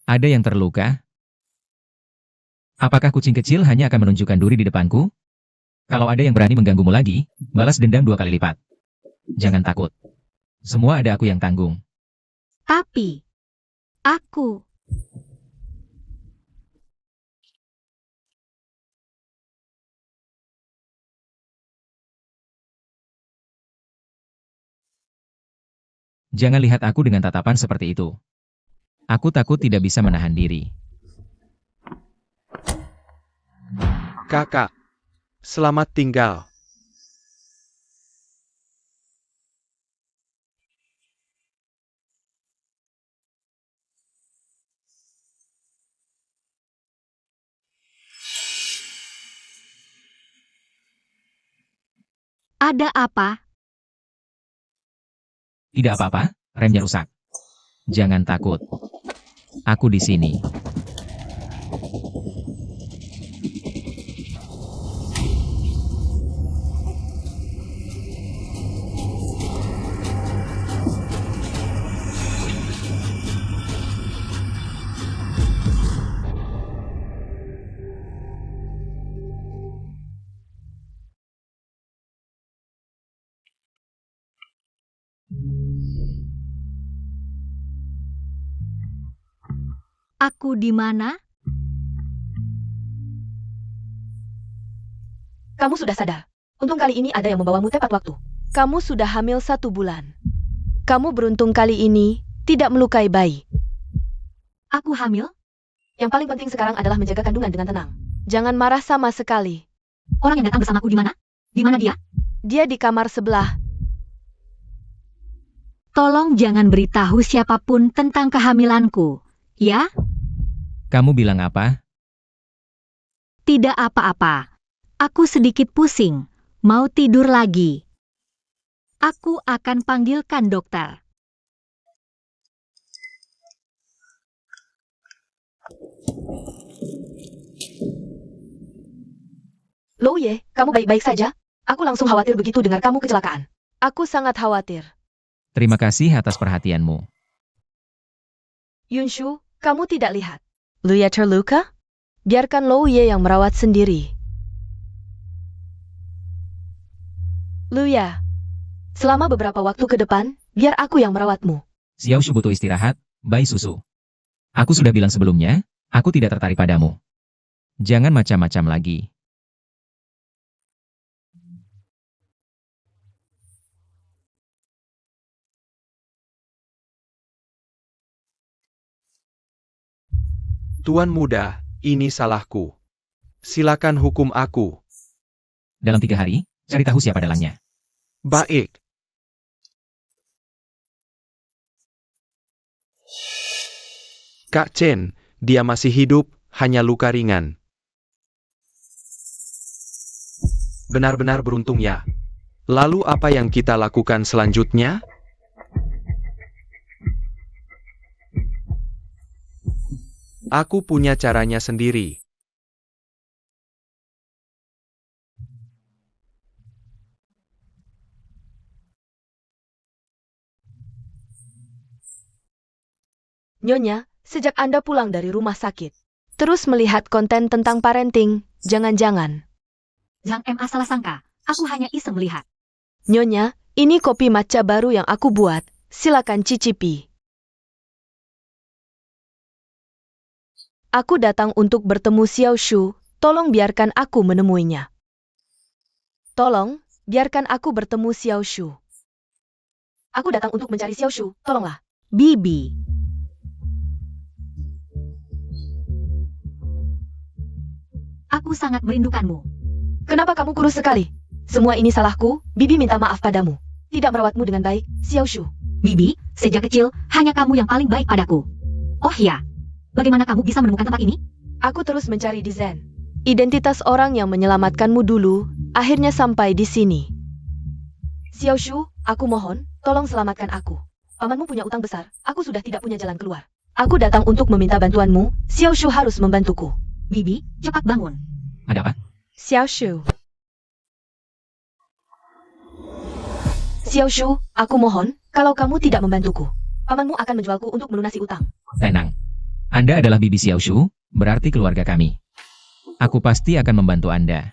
Ada yang terluka? Apakah kucing kecil hanya akan menunjukkan duri di depanku? Kalau ada yang berani mengganggumu lagi, balas dendam 2 kali lipat. Jangan takut. Semua ada aku yang tanggung. Tapi, aku... Jangan lihat aku dengan tatapan seperti itu. Aku takut tidak bisa menahan diri. Kakak. Selamat tinggal. Ada apa? Tidak apa-apa, remnya rusak. Jangan takut. Aku di sini. Aku di mana? Kamu sudah sadar. Untung kali ini ada yang membawamu tepat waktu. Kamu sudah hamil 1 bulan. Kamu beruntung kali ini tidak melukai bayi. Aku hamil? Yang paling penting sekarang adalah menjaga kandungan dengan tenang. Jangan marah sama sekali. Orang yang datang bersamaku di mana? Di mana dia? Dia di kamar sebelah. Tolong jangan beritahu siapapun tentang kehamilanku, ya? Kamu bilang apa? Tidak apa-apa. Aku sedikit pusing. Mau tidur lagi. Aku akan panggilkan dokter. Lou Ye, kamu baik-baik saja? Aku langsung khawatir begitu dengar kamu kecelakaan. Aku sangat khawatir. Terima kasih atas perhatianmu. Yunshu, kamu tidak lihat. Luya terluka? Biarkan Lou Ye yang merawat sendiri. Luya, selama beberapa waktu ke depan, biar aku yang merawatmu. Xiao Shu butuh istirahat, Bai Susu. Aku sudah bilang sebelumnya, aku tidak tertarik padamu. Jangan macam-macam lagi. Tuan muda, ini salahku. Silakan hukum aku. Dalam 3 hari, cari tahu siapa dalangnya. Baik. Kak Chen, dia masih hidup, hanya luka ringan. Benar-benar beruntung ya. Lalu apa yang kita lakukan selanjutnya? Aku punya caranya sendiri. Nyonya, sejak Anda pulang dari rumah sakit, terus melihat konten tentang parenting, jangan-jangan. Zhang Ma salah sangka, aku hanya iseng melihat. Nyonya, ini kopi matcha baru yang aku buat, silakan cicipi. Aku datang untuk bertemu Xiao Shu, tolong biarkan aku menemuinya. Tolong, biarkan aku bertemu Xiao Shu. Aku datang untuk mencari Xiao Shu, tolonglah. Bibi. Aku sangat merindukanmu. Kenapa kamu kurus sekali? Semua ini salahku, Bibi minta maaf padamu. Tidak merawatmu dengan baik, Xiao Shu. Bibi, sejak kecil, hanya kamu yang paling baik padaku. Oh ya, bagaimana kamu bisa menemukan tempat ini? Aku terus mencari di Zen. Identitas orang yang menyelamatkanmu dulu, akhirnya sampai di sini. Xiao Shu, aku mohon, tolong selamatkan aku. Pamanmu punya utang besar, aku sudah tidak punya jalan keluar. Aku datang untuk meminta bantuanmu, Xiao Shu harus membantuku. Bibi, cepat bangun. Ada apa? Xiao Shu. Xiao Shu, aku mohon, kalau kamu tidak membantuku, pamanmu akan menjualku untuk melunasi utang. Tenang. Anda adalah Bibi Xiao Shu, berarti keluarga kami. Aku pasti akan membantu Anda.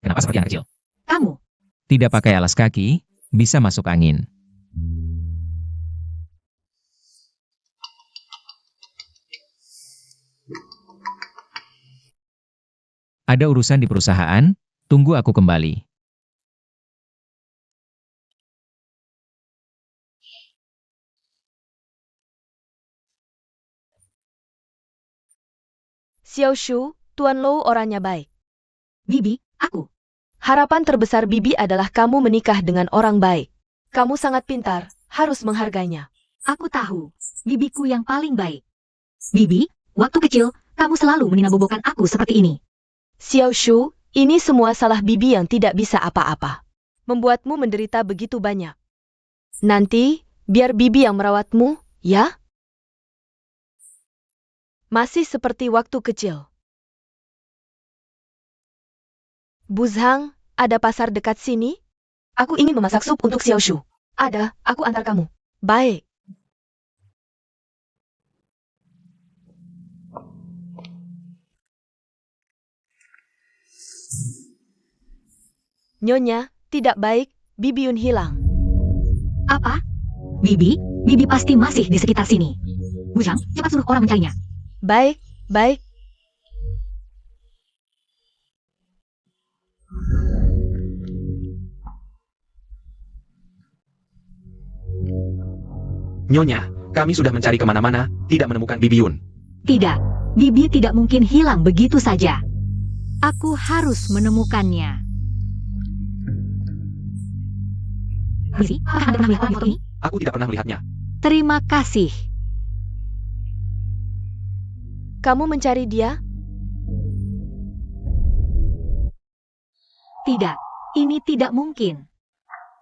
Kenapa seperti anak kecil? Kamu, Tidak pakai alas kaki, bisa masuk angin. Ada urusan di perusahaan, tunggu aku kembali. Xiao Shu, Tuan Lou orangnya baik. Bibi, aku. Harapan terbesar Bibi adalah kamu menikah dengan orang baik. Kamu sangat pintar, harus menghargainya. Aku tahu, bibiku yang paling baik. Bibi, waktu kecil, kamu selalu meninabobokan aku seperti ini. Xiao Shu, ini semua salah Bibi yang tidak bisa apa-apa. Membuatmu menderita begitu banyak. Nanti, biar Bibi yang merawatmu, ya? Masih seperti waktu kecil. Bu Zhang, ada pasar dekat sini? Aku ingin memasak sup untuk Xiao Shu. Ada, aku antar kamu. Baik. Nyonya, tidak baik, Bibi Yun hilang. Apa? Bibi? Bibi pasti masih di sekitar sini. Bujang, cepat suruh orang mencarinya. Baik, baik. Nyonya, kami sudah mencari kemana-mana, tidak menemukan Bibi Yun. Tidak, Bibi tidak mungkin hilang begitu saja. Aku harus menemukannya. Bibi, apakah Anda pernah melihat orang di foto ini? Aku tidak pernah melihatnya. Terima kasih. Kamu mencari dia? Tidak, ini tidak mungkin.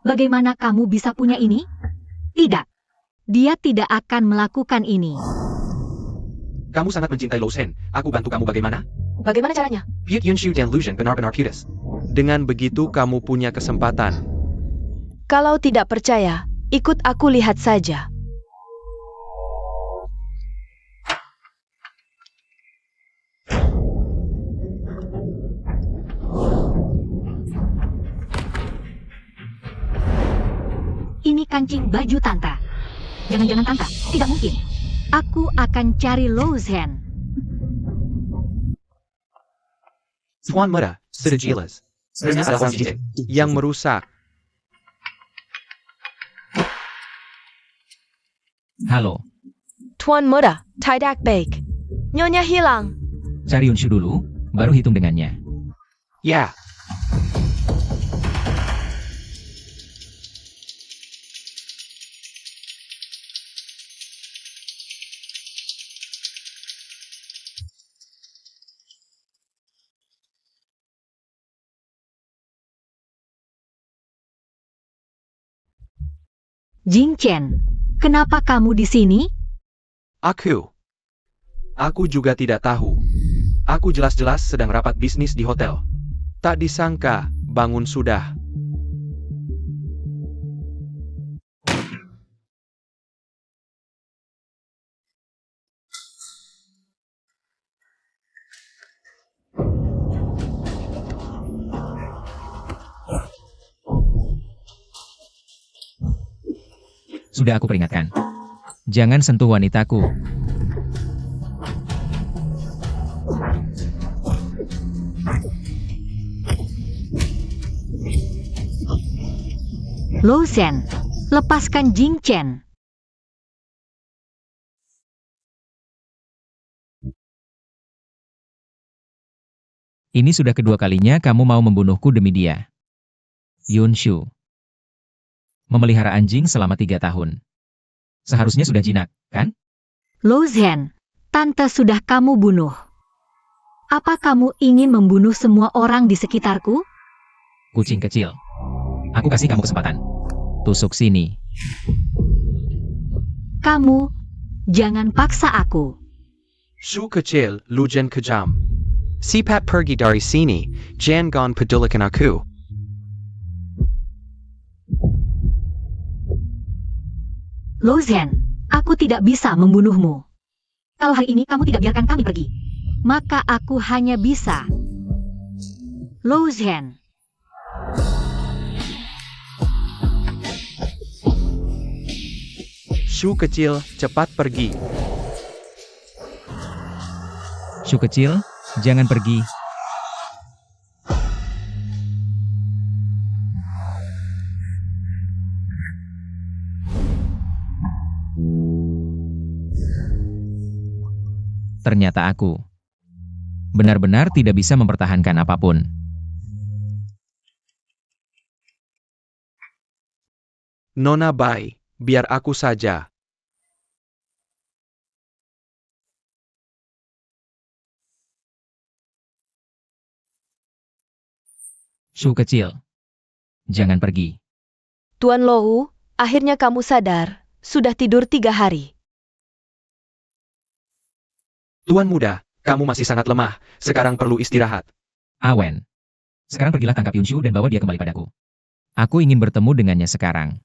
Bagaimana kamu bisa punya ini? Tidak. Dia tidak akan melakukan ini. Kamu sangat mencintai Lo Shen. Aku bantu kamu bagaimana? Bagaimana caranya? Pyut Yunshu dan Lu Zhen benar-benar putus. Dengan begitu kamu punya kesempatan. Kalau tidak percaya, ikut aku lihat saja. Ini kancing baju Tante. Jangan-jangan Tante, tidak mungkin. Aku akan cari Lo Zhen. Tuan Muda, sudah jelas. Ternyata ada orang jijik yang merusak. Halo, Tuan Muda, tidak baik. Nyonya hilang. cari Yunshu dulu, baru hitung dengannya. Ya, Jing Chen, kenapa kamu di sini? Aku juga tidak tahu. Aku jelas-jelas sedang rapat bisnis di hotel. Tak disangka, bangun sudah. Sudah aku peringatkan. Jangan sentuh wanitaku. Lo Zhen, lepaskan Jing Chen. Ini sudah kedua kalinya kamu mau membunuhku demi dia. Yunshu. Memelihara anjing selama 3 tahun. Seharusnya sudah jinak, kan? Lo Zhen, Tante sudah kamu bunuh. Apa kamu ingin membunuh semua orang di sekitarku? Kucing kecil. Aku kasih kamu kesempatan. Tusuk sini. Kamu, jangan paksa aku. Shu kecil, Lu Zhen kejam. Sipat pergi dari sini, jangan pedulikan aku. Lo Zhen, aku tidak bisa membunuhmu. Kalau hari ini kamu tidak biarkan kami pergi, maka aku hanya bisa. Lo Zhen. Shu kecil, cepat pergi. Shu kecil, jangan pergi. Ternyata aku benar-benar tidak bisa mempertahankan apapun. Nona Bai, biar aku saja. Shu kecil, jangan pergi. Tuan Lohu, akhirnya kamu sadar. Sudah tidur 3 hari. Tuan muda, kamu masih sangat lemah. Sekarang perlu istirahat. Awen, sekarang pergilah tangkap Yunshu dan bawa dia kembali padaku. Aku ingin bertemu dengannya sekarang.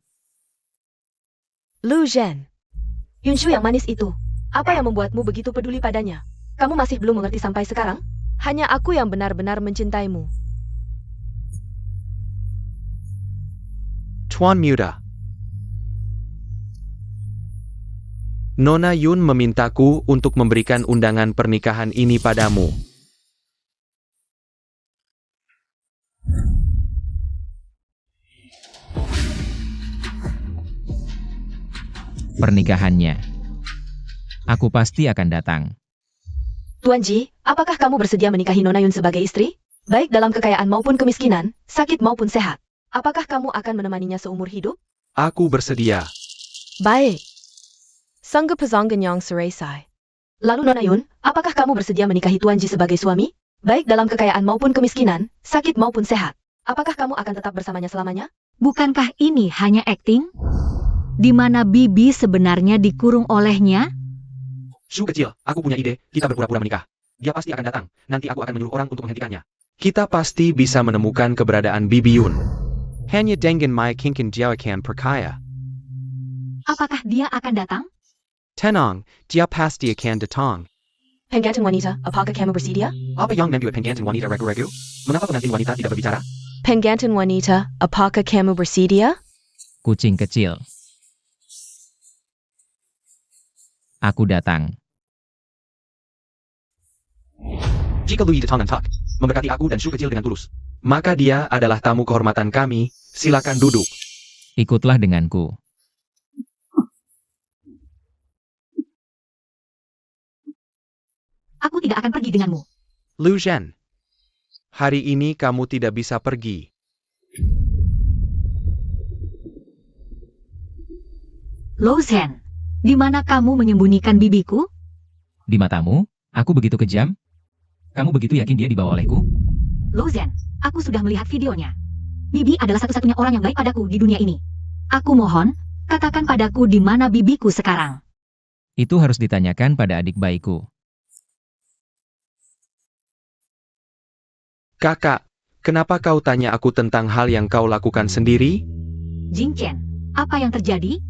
Lu Zhen. Yunshu yang manis itu. Apa yang membuatmu begitu peduli padanya? Kamu masih belum mengerti sampai sekarang? Hanya aku yang benar-benar mencintaimu. Tuan muda. Nona Yun memintaku untuk memberikan undangan pernikahan ini padamu. Pernikahannya. Aku pasti akan datang. Tuan Ji, apakah kamu bersedia menikahi Nona Yun sebagai istri? Baik dalam kekayaan maupun kemiskinan, sakit maupun sehat. Apakah kamu akan menemaninya seumur hidup? Aku bersedia. Baik. Sanggup Pezonggenyong Seresai. Lalu Nona Yun, apakah kamu bersedia menikahi Tuan Ji sebagai suami? Baik dalam kekayaan maupun kemiskinan, sakit maupun sehat. Apakah kamu akan tetap bersamanya selamanya? Bukankah ini hanya akting? Di mana Bibi sebenarnya dikurung olehnya? Shu kecil, aku punya ide, kita berpura-pura menikah. Dia pasti akan datang, nanti aku akan menyuruh orang untuk menghentikannya. Kita pasti bisa menemukan keberadaan Bibi Yun. Hanya dengan Maya Kinkin Jiawakan perkaya. Apakah dia akan datang? Tenang, dia pasti akan datang. Penggantin wanita, apakah kamu bersedia? Apa yang membuat penggantin wanita ragu-ragu? Mengapa pengantin wanita tidak berbicara? Penggantin wanita, apakah kamu bersedia? Kucing kecil. Aku datang. Jika Lui datang tak, memberkati aku dan Shu kecil dengan tulus, maka dia adalah tamu kehormatan kami, silakan duduk. Ikutlah denganku. Aku tidak akan pergi denganmu. Lu Zhen, hari ini kamu tidak bisa pergi. Lou Zhen, di mana kamu menyembunyikan bibiku? Di matamu, aku begitu kejam? Kamu begitu yakin dia dibawa olehku? Lou Zhen, aku sudah melihat videonya. Bibi adalah satu-satunya orang yang baik padaku di dunia ini. Aku mohon, katakan padaku di mana bibiku sekarang. Itu harus ditanyakan pada adik bayiku. Kakak, kenapa kau tanya aku tentang hal yang kau lakukan sendiri? Jing Chen, apa yang terjadi?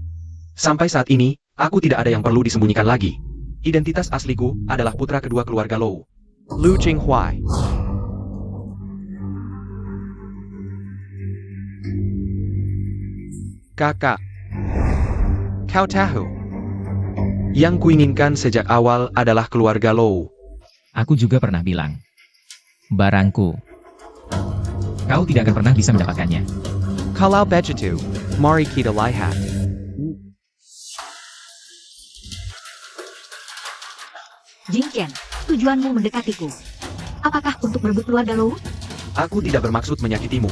Sampai saat ini, aku tidak ada yang perlu disembunyikan lagi. Identitas asliku adalah putra kedua keluarga Lou. Lu Jinghuai. Kakak, kau tahu? Yang kuinginkan sejak awal adalah keluarga Lou. Aku juga pernah bilang. Barangku. Kau tidak akan pernah bisa mendapatkannya. Kalau begitu, mari kita lihat. Jing Chen, tujuanmu mendekatiku. Apakah untuk merebut keluarga Lou? Aku tidak bermaksud menyakitimu.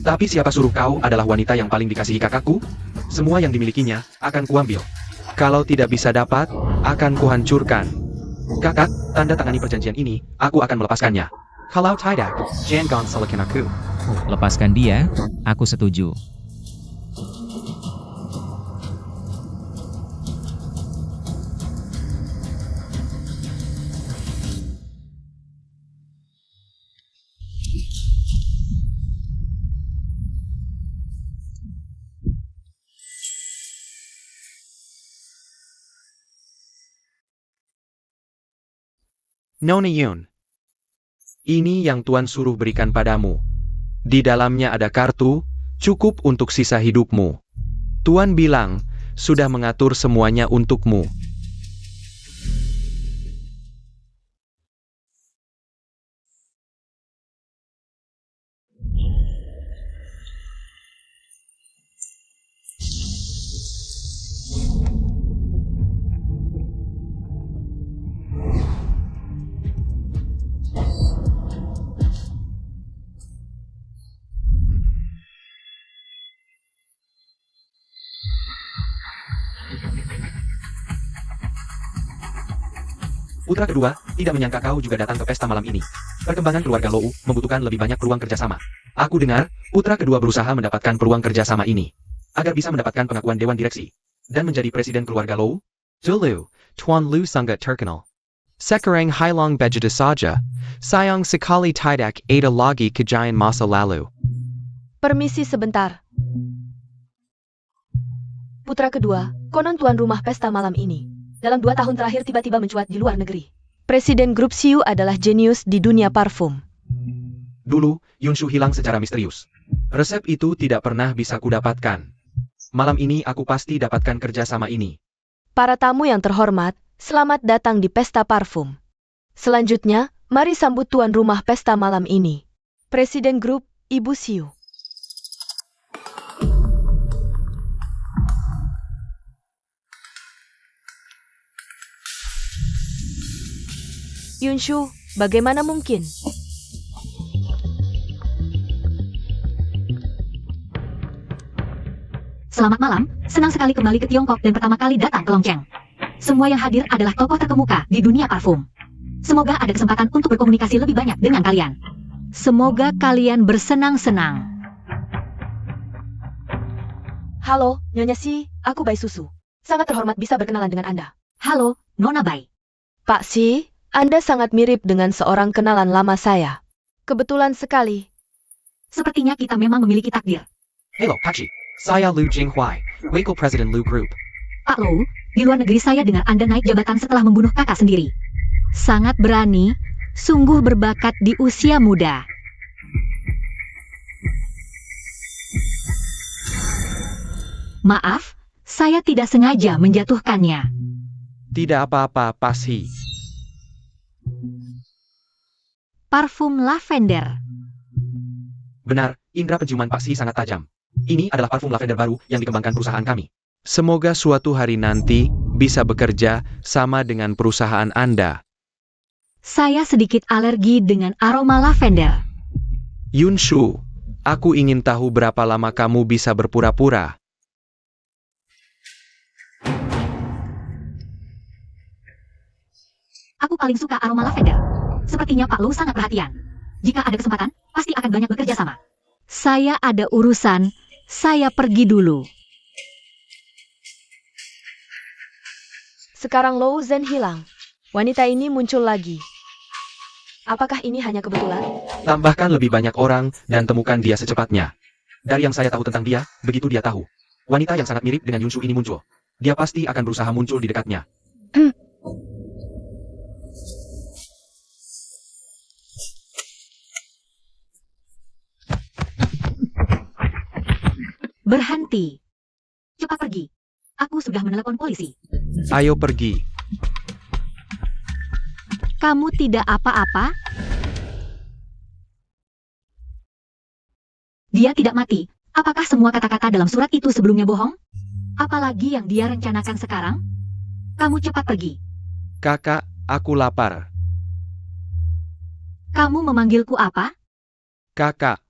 Tapi siapa suruh kau adalah wanita yang paling dikasihi kakakku? Semua yang dimilikinya akan kuambil. Kalau tidak bisa dapat, akan kuhancurkan. Kakak, tanda tangani perjanjian ini, aku akan melepaskannya. Kalau tidak, jangan salahkan aku. Lepaskan dia, aku setuju. Nona Yun. Ini yang Tuan suruh berikan padamu. Di dalamnya ada kartu, cukup untuk sisa hidupmu. Tuan bilang, sudah mengatur semuanya untukmu. Putra kedua, tidak menyangka kau juga datang ke pesta malam ini. Perkembangan keluarga Lou membutuhkan lebih banyak peluang kerjasama. Aku dengar, putra kedua berusaha mendapatkan peluang kerjasama ini. Agar bisa mendapatkan pengakuan Dewan Direksi. Dan menjadi presiden keluarga Lou. Dulu, Tuan Lu sangat terkenal. Sekarang hilang begitu saja. Sayang sekali tidak ada lagi kejayaan masa lalu. Permisi sebentar. Putra kedua, konon tuan rumah pesta malam ini. Dalam 2 tahun terakhir tiba-tiba mencuat di luar negeri. Presiden grup Xiu adalah jenius di dunia parfum. Dulu, Yunshu hilang secara misterius. Resep itu tidak pernah bisa kudapatkan. Malam ini aku pasti dapatkan kerjasama ini. Para tamu yang terhormat, selamat datang di pesta parfum. Selanjutnya, mari sambut tuan rumah pesta malam ini. Presiden grup, Ibu Xiu. Yunshu, bagaimana mungkin? Selamat malam, senang sekali kembali ke Tiongkok dan pertama kali datang ke Longcheng. Semua yang hadir adalah tokoh terkemuka di dunia parfum. Semoga ada kesempatan untuk berkomunikasi lebih banyak dengan kalian. Semoga kalian bersenang-senang. Halo, Nyonya Si, aku Bai Susu. Sangat terhormat bisa berkenalan dengan Anda. Halo, Nona Bai. Pak Si, Anda sangat mirip dengan seorang kenalan lama saya. Kebetulan sekali. Sepertinya kita memang memiliki takdir. Hello, Pachi. Saya Lu Jinghuai, Wakil President Lu Group. Pak Lou, di luar negeri saya dengar Anda naik jabatan setelah membunuh kakak sendiri. Sangat berani, sungguh berbakat di usia muda. Maaf, saya tidak sengaja menjatuhkannya. Tidak apa-apa, Pasi. Parfum lavender. Benar, indera penciuman Pasi sangat tajam. Ini adalah parfum lavender baru yang dikembangkan perusahaan kami. Semoga suatu hari nanti bisa bekerja sama dengan perusahaan Anda. Saya sedikit alergi dengan aroma lavender. Yunshu, aku ingin tahu berapa lama kamu bisa berpura-pura. Aku paling suka aroma lavender. Sepertinya Pak Lou sangat perhatian. Jika ada kesempatan, pasti akan banyak bekerja sama. Saya ada urusan, saya pergi dulu. Sekarang Lou Zhen hilang. Wanita ini muncul lagi. Apakah ini hanya kebetulan? Tambahkan lebih banyak orang dan temukan dia secepatnya. Dari yang saya tahu tentang dia, begitu dia tahu. Wanita yang sangat mirip dengan Yunshu ini muncul. Dia pasti akan berusaha muncul di dekatnya. Berhenti. Cepat pergi. Aku sudah menelepon polisi. Ayo pergi. Kamu tidak apa-apa? Dia tidak mati. Apakah semua kata-kata dalam surat itu sebelumnya bohong? Apalagi yang dia rencanakan sekarang? Kamu cepat pergi. Kakak, aku lapar. Kamu memanggilku apa? Kakak,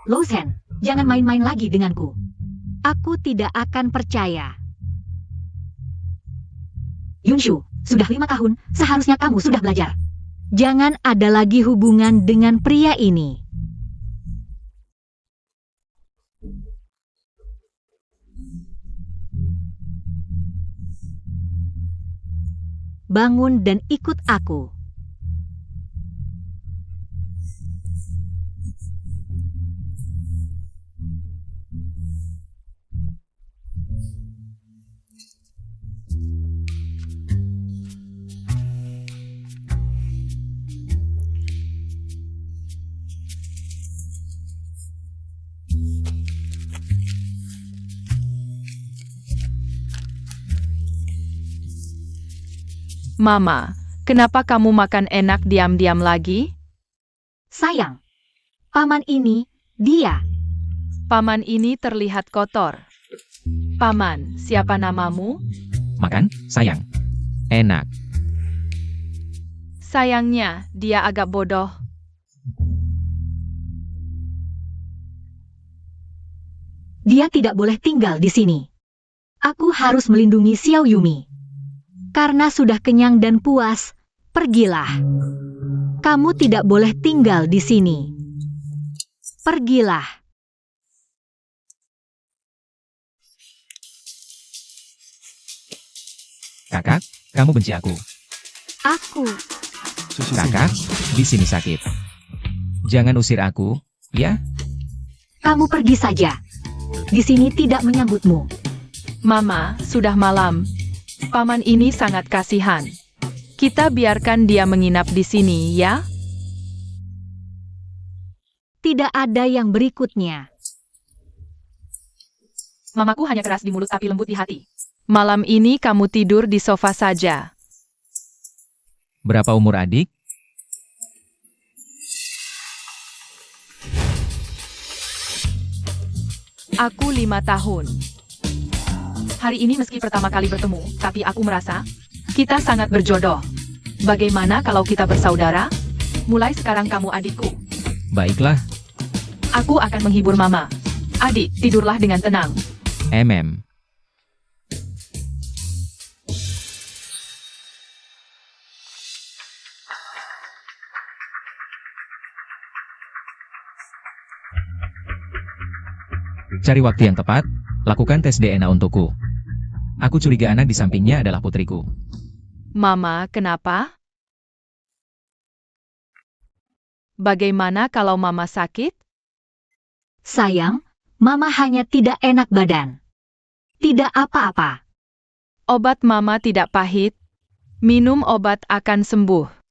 Lou Zhen, jangan main-main lagi denganku. Aku tidak akan percaya. Yunshu, sudah 5 tahun, seharusnya kamu sudah belajar. Jangan ada lagi hubungan dengan pria ini. Bangun dan ikut aku. Mama, kenapa kamu makan enak diam-diam lagi? Sayang, paman ini, dia. Paman ini terlihat kotor. Paman, siapa namamu? Makan, sayang. Enak. Sayangnya, dia agak bodoh. Dia tidak boleh tinggal di sini. Aku harus melindungi Xiao Yumi. Karena sudah kenyang dan puas, pergilah. Kamu tidak boleh tinggal di sini. Pergilah. Kakak, kamu benci aku. Aku. Kakak, di sini sakit. Jangan usir aku, ya? Kamu pergi saja. Di sini tidak menyambutmu. Mama, sudah malam. Paman ini sangat kasihan. Kita biarkan dia menginap di sini, ya? Tidak ada yang berikutnya. Mamaku hanya keras di mulut tapi lembut di hati. Malam ini kamu tidur di sofa saja. Berapa umur adik? Aku 5 tahun. Hari ini meski pertama kali bertemu, tapi aku merasa kita sangat berjodoh. Bagaimana kalau kita bersaudara? Mulai sekarang kamu adikku. Baiklah, Aku akan menghibur mama. Adik, tidurlah dengan tenang. MM. Cari waktu yang tepat, lakukan tes DNA untukku. Aku curiga anak di sampingnya adalah putriku. Mama, kenapa? Bagaimana kalau Mama sakit? Sayang, Mama hanya tidak enak badan. Tidak apa-apa. Obat Mama tidak pahit. Minum obat akan sembuh.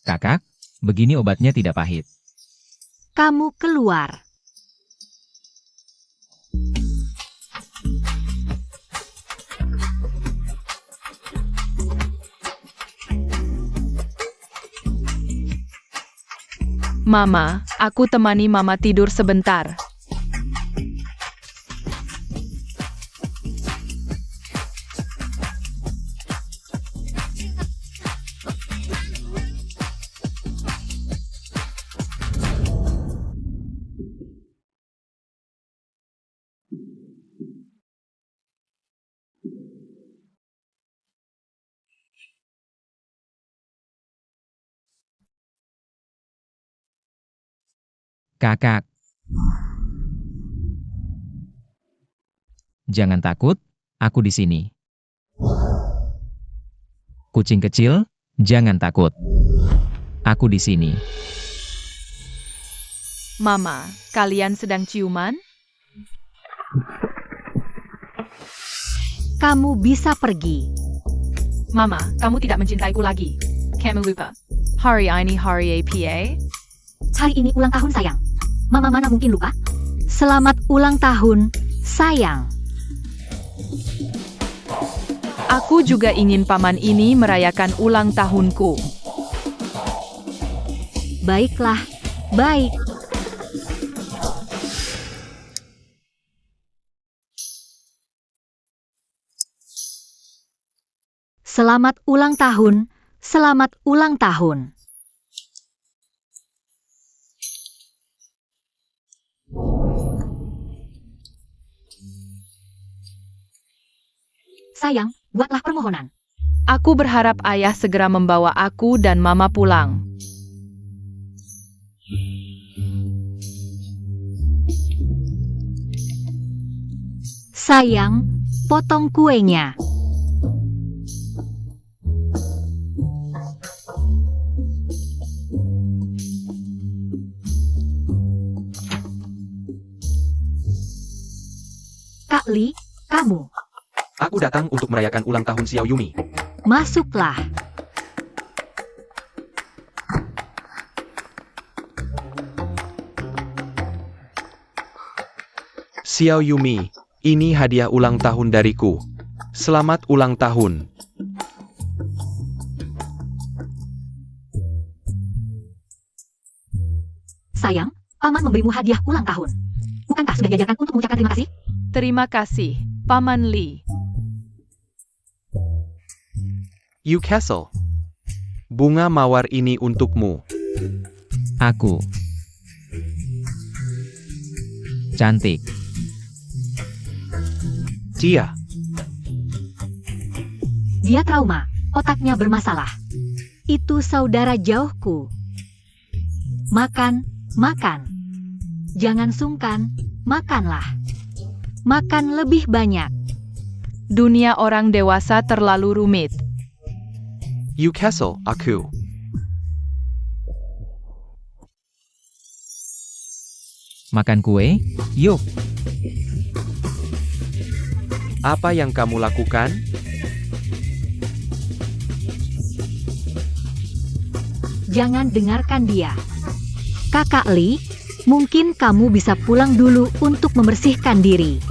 Kakak, begini obatnya tidak pahit. Kamu keluar. Mama, aku temani Mama tidur sebentar. Kakak. Jangan takut, aku di sini. Kucing kecil, jangan takut. Aku di sini. Mama, kalian sedang ciuman? Kamu bisa pergi. Mama, kamu tidak mencintaiku lagi. Kamu lupa. Hari ini hari apa? Hari ini ulang tahun sayang. Mama mana mungkin lupa? Selamat ulang tahun, sayang. Aku juga ingin paman ini merayakan ulang tahunku. Baiklah, baik. Selamat ulang tahun, selamat ulang tahun. Sayang, buatlah permohonan. Aku berharap ayah segera membawa aku dan mama pulang. Sayang, potong kuenya. Kak Li, kamu. Aku datang untuk merayakan ulang tahun Xiao Yumi. Masuklah. Xiao Yumi, ini hadiah ulang tahun dariku. Selamat ulang tahun. Sayang, paman memberimu hadiah ulang tahun. Bukankah sudah diajarkan untuk mengucapkan terima kasih? Terima kasih, Paman Li. Yu Castle. Bunga mawar ini untukmu. Aku. Cantik. Dia. Dia trauma, otaknya bermasalah. Itu saudara jauhku. Makan, makan. Jangan sungkan, makanlah. Makan lebih banyak. Dunia orang dewasa terlalu rumit. Yu Castle, aku. Makan kue? Yuk. Apa yang kamu lakukan? Jangan dengarkan dia. Kakak Li, mungkin kamu bisa pulang dulu untuk membersihkan diri.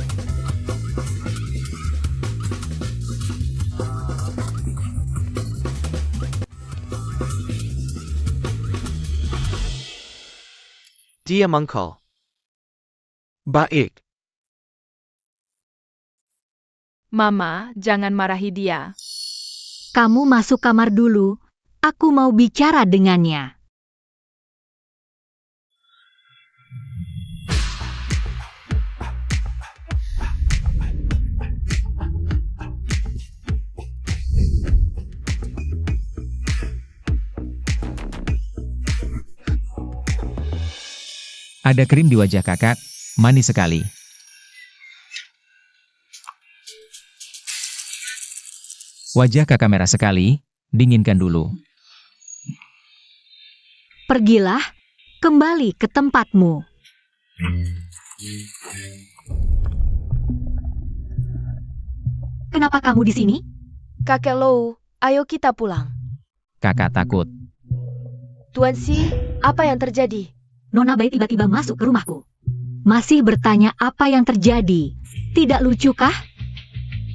Dia mengkol. Baik. Mama, jangan marahi dia. Kamu masuk kamar dulu. Aku mau bicara dengannya. Ada krim di wajah kakak, manis sekali. Wajah kakak merah sekali, dinginkan dulu. Pergilah, kembali ke tempatmu. Kenapa kamu di sini? Kakek Lou, ayo kita pulang. Kakak takut. Tuan Si, apa yang terjadi? Nona Bai tiba-tiba masuk ke rumahku. Masih bertanya apa yang terjadi. Tidak lucu kah?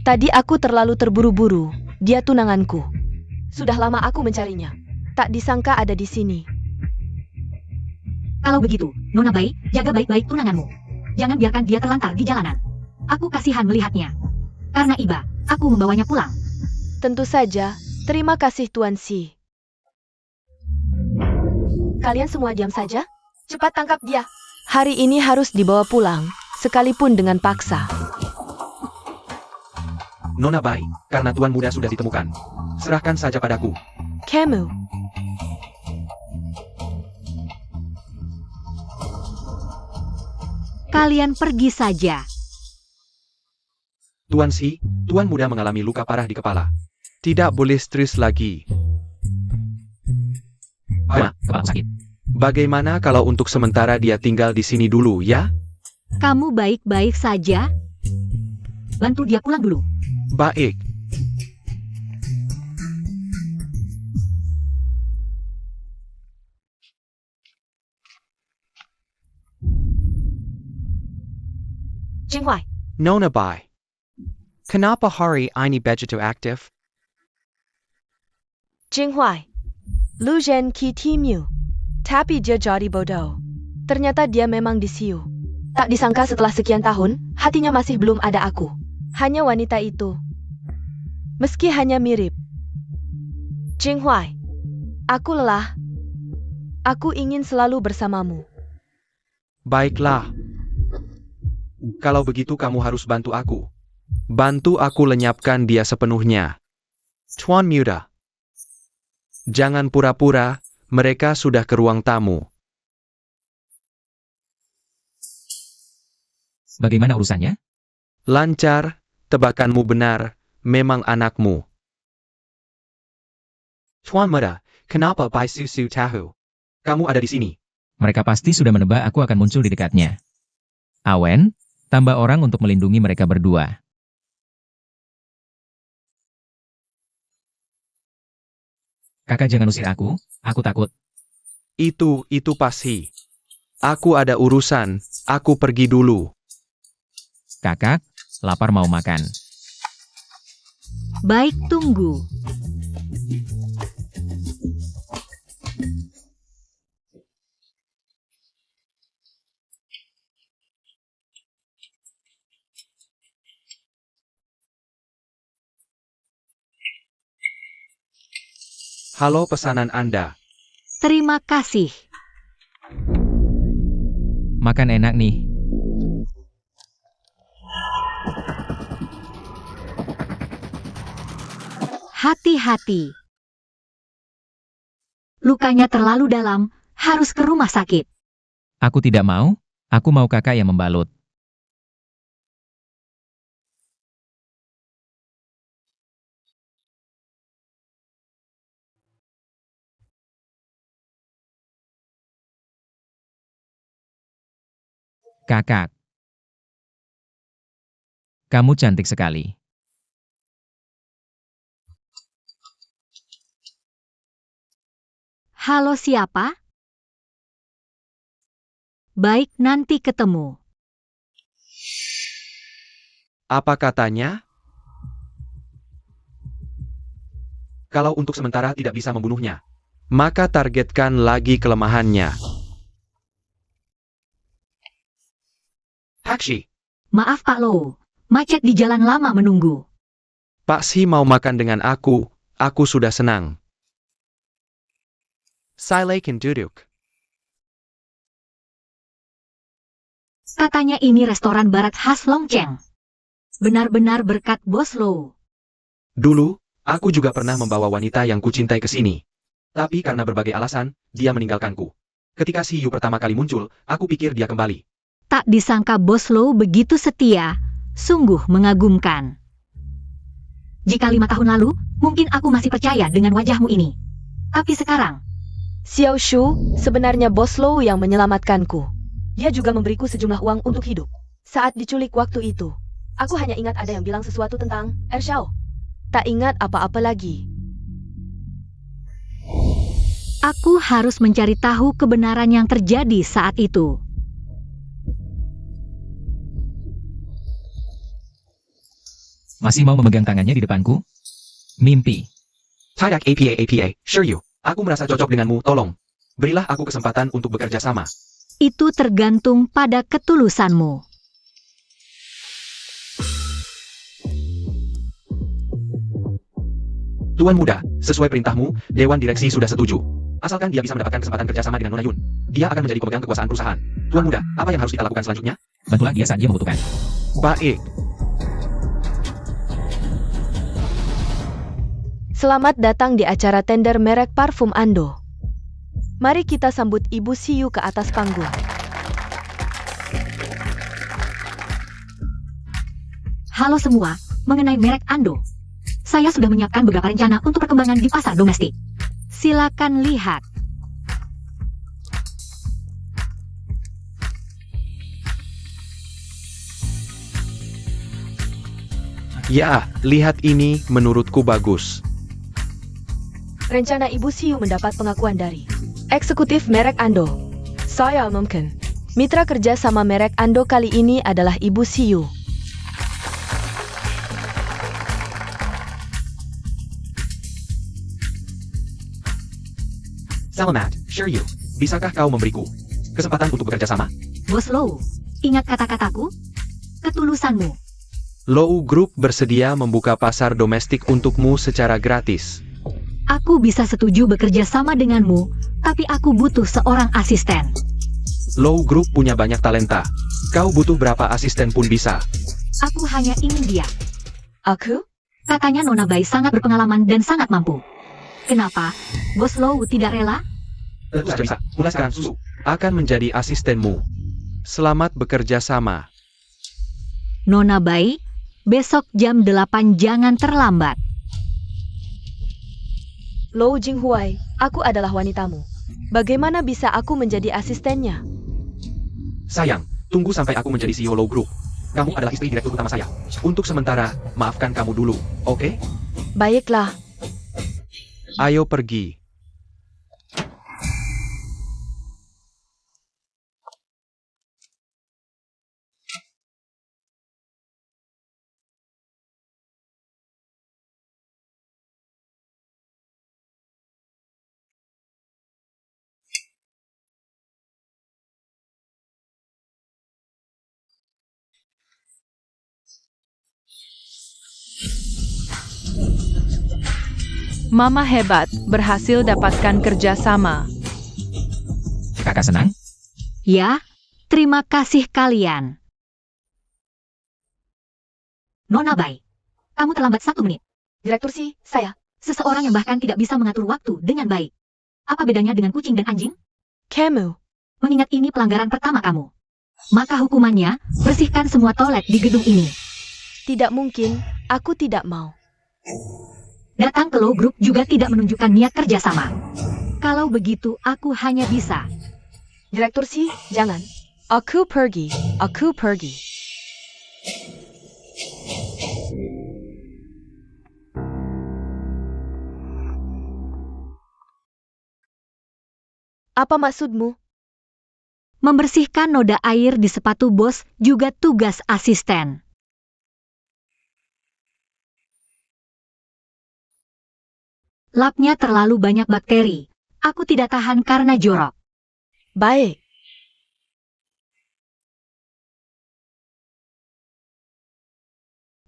Tadi aku terlalu terburu-buru. Dia tunanganku. Sudah lama aku mencarinya. Tak disangka ada di sini. Kalau begitu, Nona Bai, jaga baik-baik tunanganmu. Jangan biarkan dia terlantar di jalanan. Aku kasihan melihatnya. Karena iba, aku membawanya pulang. Tentu saja. Terima kasih Tuan Si. Kalian semua diam saja? Cepat tangkap dia. Hari ini harus dibawa pulang, sekalipun dengan paksa. Nona Bai, karena tuan muda sudah ditemukan. Serahkan saja padaku. Kamu. Kalian pergi saja. Tuan Si, tuan muda mengalami luka parah di kepala. Tidak boleh stres lagi. Kepala sakit. Bagaimana kalau untuk sementara dia tinggal di sini dulu, ya? Kamu baik-baik saja? Bantu dia pulang dulu. Baik. Jinghuai. Nona Bai. Kenapa hari ini begitu aktif? Jinghuai. Lu Zhen Qi Timu. Tapi dia jadi bodoh. Ternyata dia memang disiu. Tak disangka setelah sekian tahun, hatinya masih belum ada aku. Hanya wanita itu. Meski hanya mirip. Jinghuai. Aku lelah. Aku ingin selalu bersamamu. Baiklah. Kalau begitu kamu harus bantu aku. Bantu aku lenyapkan dia sepenuhnya. Tuan Muda. Jangan pura-pura, mereka sudah ke ruang tamu. Bagaimana urusannya? Lancar, tebakanmu benar, memang anakmu. Tuan Muda, kenapa Bai Susu tahu? Kamu ada di sini. Mereka pasti sudah menebak aku akan muncul di dekatnya. Awen, tambah orang untuk melindungi mereka berdua. Kakak jangan usir aku takut. Itu pasti. Aku ada urusan, aku pergi dulu. Kakak, lapar mau makan. Baik, tunggu. Halo, pesanan Anda. Terima kasih. Makan enak nih. Hati-hati. Lukanya terlalu dalam, harus ke rumah sakit. Aku tidak mau, aku mau kakak yang membalut. Kakak. Kamu cantik sekali. Halo, siapa? Baik, nanti ketemu. Apa katanya? Kalau untuk sementara tidak bisa membunuhnya, maka targetkan lagi kelemahannya. Hakshi, Maaf Pak Lo, macet di jalan lama menunggu. Pak Si mau makan dengan aku aku sudah senang. Silakan duduk. Katanya ini restoran barat khas Longcheng. Benar-benar berkat Bos Low. Dulu, aku juga pernah membawa wanita yang kucintai ke sini. Tapi karena berbagai alasan, dia meninggalkanku. Ketika si Yu pertama kali muncul, aku pikir dia kembali. Tak disangka Bos Low begitu setia, sungguh mengagumkan. Jika 5 tahun lalu, mungkin aku masih percaya dengan wajahmu ini. Tapi sekarang, Xiao Shu, sebenarnya Bos Low yang menyelamatkanku. Dia juga memberiku sejumlah uang untuk hidup. Saat diculik waktu itu, aku hanya ingat ada yang bilang sesuatu tentang Xiao. Tak ingat apa-apa lagi. aku harus mencari tahu kebenaran yang terjadi saat itu. Masih mau memegang tangannya di depanku? Mimpi. Tidak apa, sure you. Aku merasa cocok denganmu, tolong. Berilah aku kesempatan untuk bekerja sama. Itu tergantung pada ketulusanmu. Tuan muda, sesuai perintahmu, Dewan Direksi sudah setuju. Asalkan dia bisa mendapatkan kesempatan kerjasama dengan Nona Yun, dia akan menjadi pemegang kekuasaan perusahaan. Tuan muda, apa yang harus kita lakukan selanjutnya? Bantulah dia saat dia membutuhkan. Baik. Selamat datang di acara tender merek parfum Ando. Mari kita sambut Ibu Siyu ke atas panggung. Halo semua, mengenai merek Ando. Saya sudah menyiapkan beberapa rencana untuk perkembangan di pasar domestik. Silakan lihat. Ya, lihat ini menurutku bagus. Rencana Ibu Siyu mendapat pengakuan dari eksekutif merek Ando. Saya umumkan. Mitra kerja sama merek Ando kali ini adalah Ibu Siyu. Selamat, sure you. Bisakah kau memberiku kesempatan untuk bekerja sama? Bos Low, ingat kata-kataku? Ketulusanmu. Low Group bersedia membuka pasar domestik untukmu secara gratis. Aku bisa setuju bekerja sama denganmu, tapi aku butuh seorang asisten. Low Group punya banyak talenta. Kau butuh berapa asisten pun bisa. Aku hanya ingin dia. Aku? Katanya Nona Bai sangat berpengalaman dan sangat mampu. Kenapa? Bos Low tidak rela? Tentu saja bisa. Mulai sekarang, Susu. Akan menjadi asistenmu. Selamat bekerja sama. Nona Bai, besok jam 8 jangan terlambat. Lou Jinghuai, aku adalah wanitamu. Bagaimana bisa aku menjadi asistennya? Sayang, tunggu sampai aku menjadi CEO Low Group. Kamu adalah istri direktur utama saya. Untuk sementara, maafkan kamu dulu, oke? Baiklah. Ayo pergi. Mama hebat, berhasil dapatkan kerjasama. Kakak senang? Ya, terima kasih kalian. Nona Bai, kamu terlambat 1 menit. Direktur Si, saya. Seseorang yang bahkan tidak bisa mengatur waktu dengan baik. Apa bedanya dengan kucing dan anjing? Kamu. Mengingat ini pelanggaran pertama kamu. Maka hukumannya, bersihkan semua toilet di gedung ini. Tidak mungkin, aku tidak mau. Datang ke Low Group juga tidak menunjukkan niat kerjasama. Kalau begitu, aku hanya bisa. Direktur Si, jangan. Aku pergi. Aku pergi. Apa maksudmu? Membersihkan noda air di sepatu bos juga tugas asisten. Lapnya terlalu banyak bakteri. Aku tidak tahan karena jorok. Baik.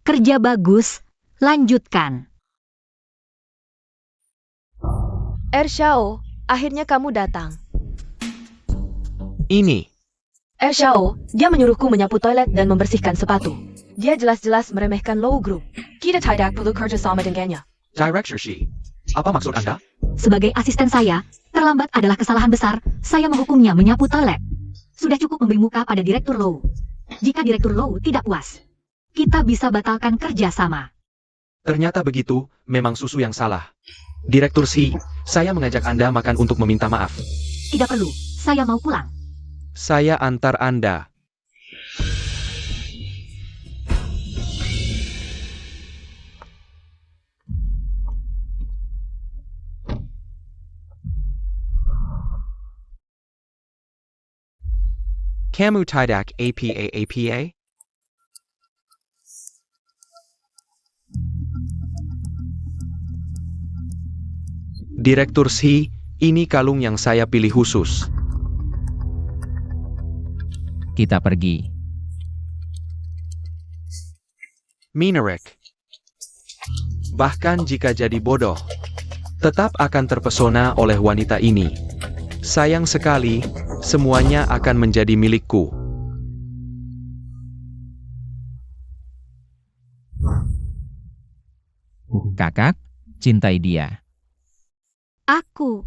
Kerja bagus, lanjutkan. Xiao, akhirnya kamu datang. Ini. Xiao, dia menyuruhku menyapu toilet dan membersihkan sepatu. Dia jelas-jelas meremehkan Low Group. Kita tidak perlu kerja sama dengannya. Director Shi, apa maksud Anda? Sebagai asisten saya, terlambat adalah kesalahan besar. Saya menghukumnya menyapu toilet. Sudah cukup memberi muka pada Direktur Low. Jika Direktur Low tidak puas, kita bisa batalkan kerjasama. Ternyata begitu, memang susu yang salah. Direktur Shi, saya mengajak Anda makan untuk meminta maaf. Tidak perlu, saya mau pulang. Saya antar Anda. Kamu tidak apa-apa? Direktur Shi, ini kalung yang saya pilih khusus. Kita pergi. Minarik. Bahkan jika jadi bodoh, tetap akan terpesona oleh wanita ini. Sayang sekali, semuanya akan menjadi milikku. Kakak, cintai dia. Aku.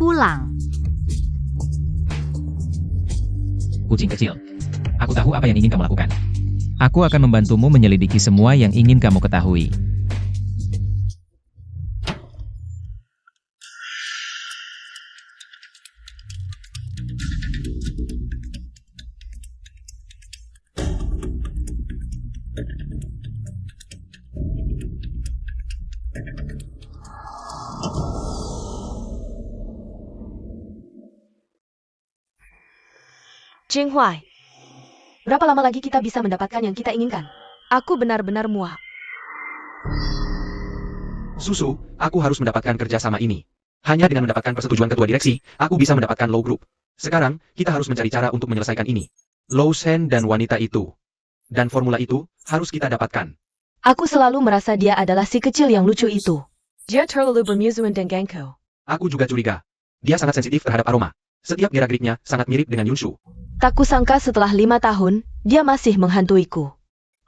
Pulang. Kucing kecil. Aku tahu apa yang ingin kamu lakukan. Aku akan membantumu menyelidiki semua yang ingin kamu ketahui. Jinghuai, berapa lama lagi kita bisa mendapatkan yang kita inginkan? Aku benar-benar muak. Susu, aku harus mendapatkan kerjasama ini. Hanya dengan mendapatkan persetujuan ketua direksi, aku bisa mendapatkan Low Group. Sekarang, kita harus mencari cara untuk menyelesaikan ini. Low Shen dan wanita itu. Dan formula itu, harus kita dapatkan. Aku selalu merasa dia adalah si kecil yang lucu itu. Dia terlalu bermusuhan denganku. Aku juga curiga. Dia sangat sensitif terhadap aroma. Setiap gerak-geriknya sangat mirip dengan Yunshu. Tak kusangka setelah 5 tahun, dia masih menghantuiku.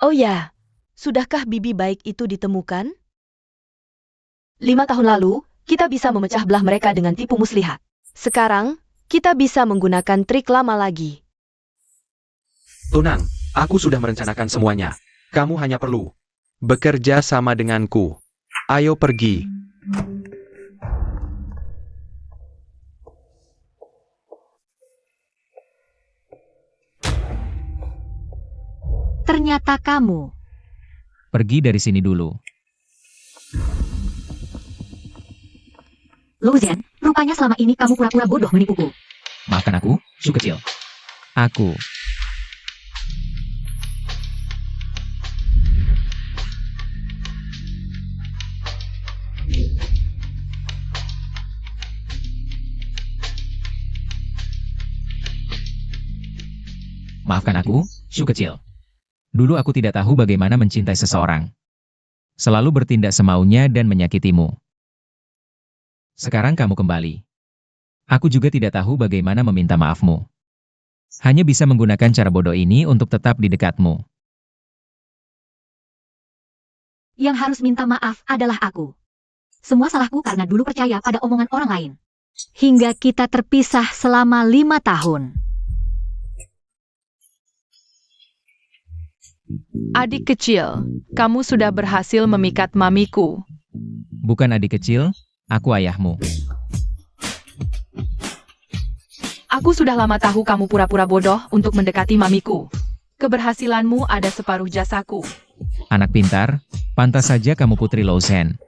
Oh ya, sudahkah bibi baik itu ditemukan? 5 tahun lalu, kita bisa memecah belah mereka dengan tipu muslihat. Sekarang, kita bisa menggunakan trik lama lagi. Tenang, aku sudah merencanakan semuanya. Kamu hanya perlu Bekerja sama denganku. Ayo pergi. Ternyata kamu. Pergi dari sini dulu. Lozan, rupanya selama ini kamu pura-pura bodoh menipuku. Maafkan aku, Su kecil. Aku. Maafkan aku, Su kecil. Dulu aku tidak tahu bagaimana mencintai seseorang. Selalu bertindak semaunya dan menyakitimu. Sekarang kamu kembali. Aku juga tidak tahu bagaimana meminta maafmu. Hanya bisa menggunakan cara bodoh ini untuk tetap di dekatmu. Yang harus minta maaf adalah aku. Semua salahku karena dulu percaya pada omongan orang lain. Hingga kita terpisah selama 5 tahun. Adik kecil, kamu sudah berhasil memikat mamiku. Bukan adik kecil, aku ayahmu. Aku sudah lama tahu kamu pura-pura bodoh untuk mendekati mamiku. Keberhasilanmu ada separuh jasaku. Anak pintar, pantas saja kamu putri Lozan.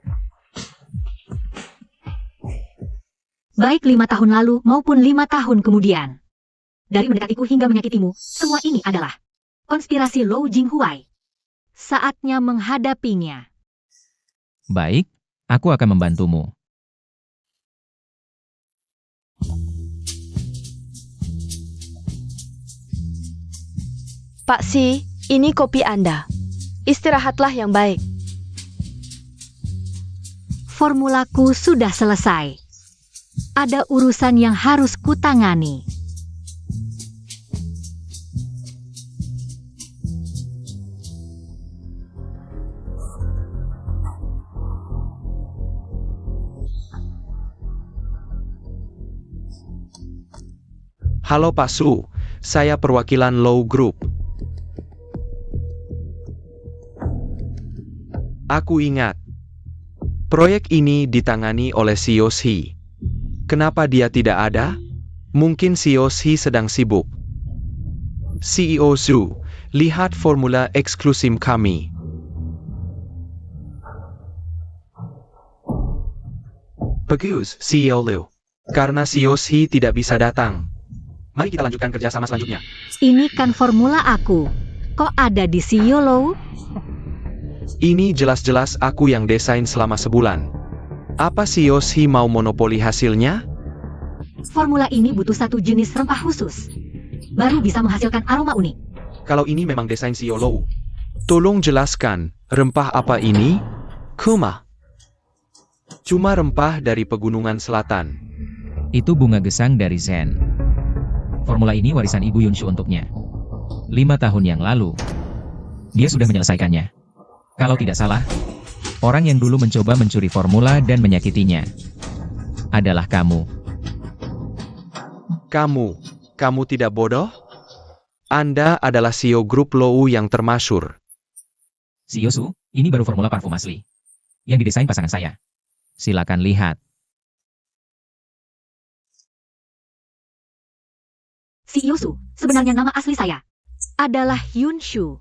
Baik 5 tahun lalu maupun 5 tahun kemudian. Dari mendekatiku hingga menyakitimu, semua ini adalah konspirasi Lou Jinghuai. Saatnya menghadapinya. Baik, aku akan membantumu. Pak Si, ini kopi Anda. Istirahatlah yang baik. Formulaku sudah selesai. Ada urusan yang harus kutangani. Halo Pak Su, saya perwakilan Lou Group. Aku ingat. Proyek ini ditangani oleh CEO Shi. Kenapa dia tidak ada? Mungkin CEO Shi sedang sibuk. CEO Zhu, lihat formula eksklusif kami. Bagus, CEO Liu. Karena CEO Shi tidak bisa datang. Mari kita lanjutkan kerjasama selanjutnya. Ini kan formula aku. Kok ada di CEO Lou? Ini jelas-jelas aku yang desain selama sebulan. Apa CEO Shi mau monopoli hasilnya? Formula ini butuh satu jenis rempah khusus. Baru bisa menghasilkan aroma unik. Kalau ini memang desain CEO Lou. Tolong jelaskan, rempah apa ini? Kuma. Cuma rempah dari pegunungan selatan. Itu bunga gesang dari Zen. Formula ini warisan Ibu Yunshu untuknya. 5 tahun yang lalu, dia sudah menyelesaikannya. Kalau tidak salah, orang yang dulu mencoba mencuri formula dan menyakitinya adalah kamu. Kamu tidak bodoh? Anda adalah CEO grup Lou yang termasyur. CEO Su, ini baru formula parfum asli yang didesain pasangan saya. Silakan lihat. CEO Su, sebenarnya nama asli saya adalah Yunshu.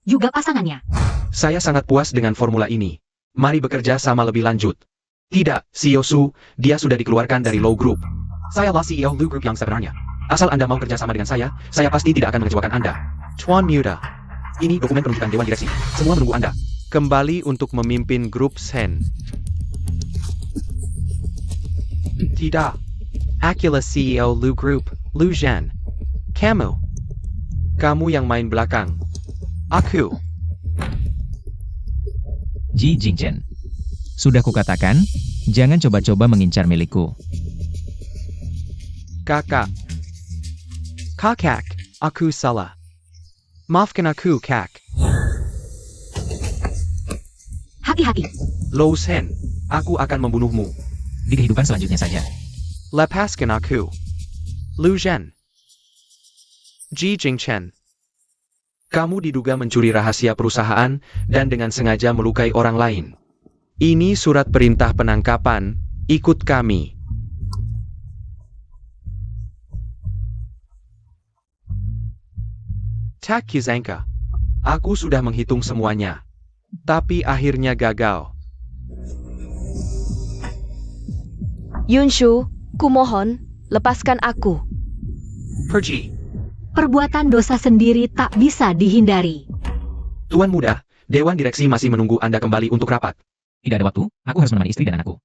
Juga pasangannya. Saya sangat puas dengan formula ini. Mari bekerja sama lebih lanjut. Tidak, CEO Su, dia sudah dikeluarkan dari Lou Group. Sayalah CEO Lou Group yang sebenarnya. Asal Anda mau kerja sama dengan saya pasti tidak akan mengecewakan Anda. Tuan Muda, Ini dokumen penunjukan Dewan Direksi. Semua menunggu Anda. kembali untuk memimpin grup Sen. Tidak. Akulah CEO Lu Group, Lu Zhen. Kamu yang main belakang. Aku. Ji Jingchen. Sudah kukatakan, jangan coba-coba mengincar milikku. Kakak, aku salah. Maafkan aku, Kak. Hati-hati. Lou Shen, aku akan membunuhmu. Di kehidupan selanjutnya saja. Lepaskan aku. Lu Zhen. Ji Jingchen. Kamu diduga mencuri rahasia perusahaan dan dengan sengaja melukai orang lain. Ini surat perintah penangkapan, ikut kami. Tak Kizanka. Aku sudah menghitung semuanya. Tapi akhirnya gagal. Yunshu, kumohon, lepaskan aku. Pergi. Perbuatan dosa sendiri tak bisa dihindari. Tuan Muda, Dewan Direksi masih menunggu Anda kembali untuk rapat. Tidak ada waktu, aku harus menemani istri dan anakku.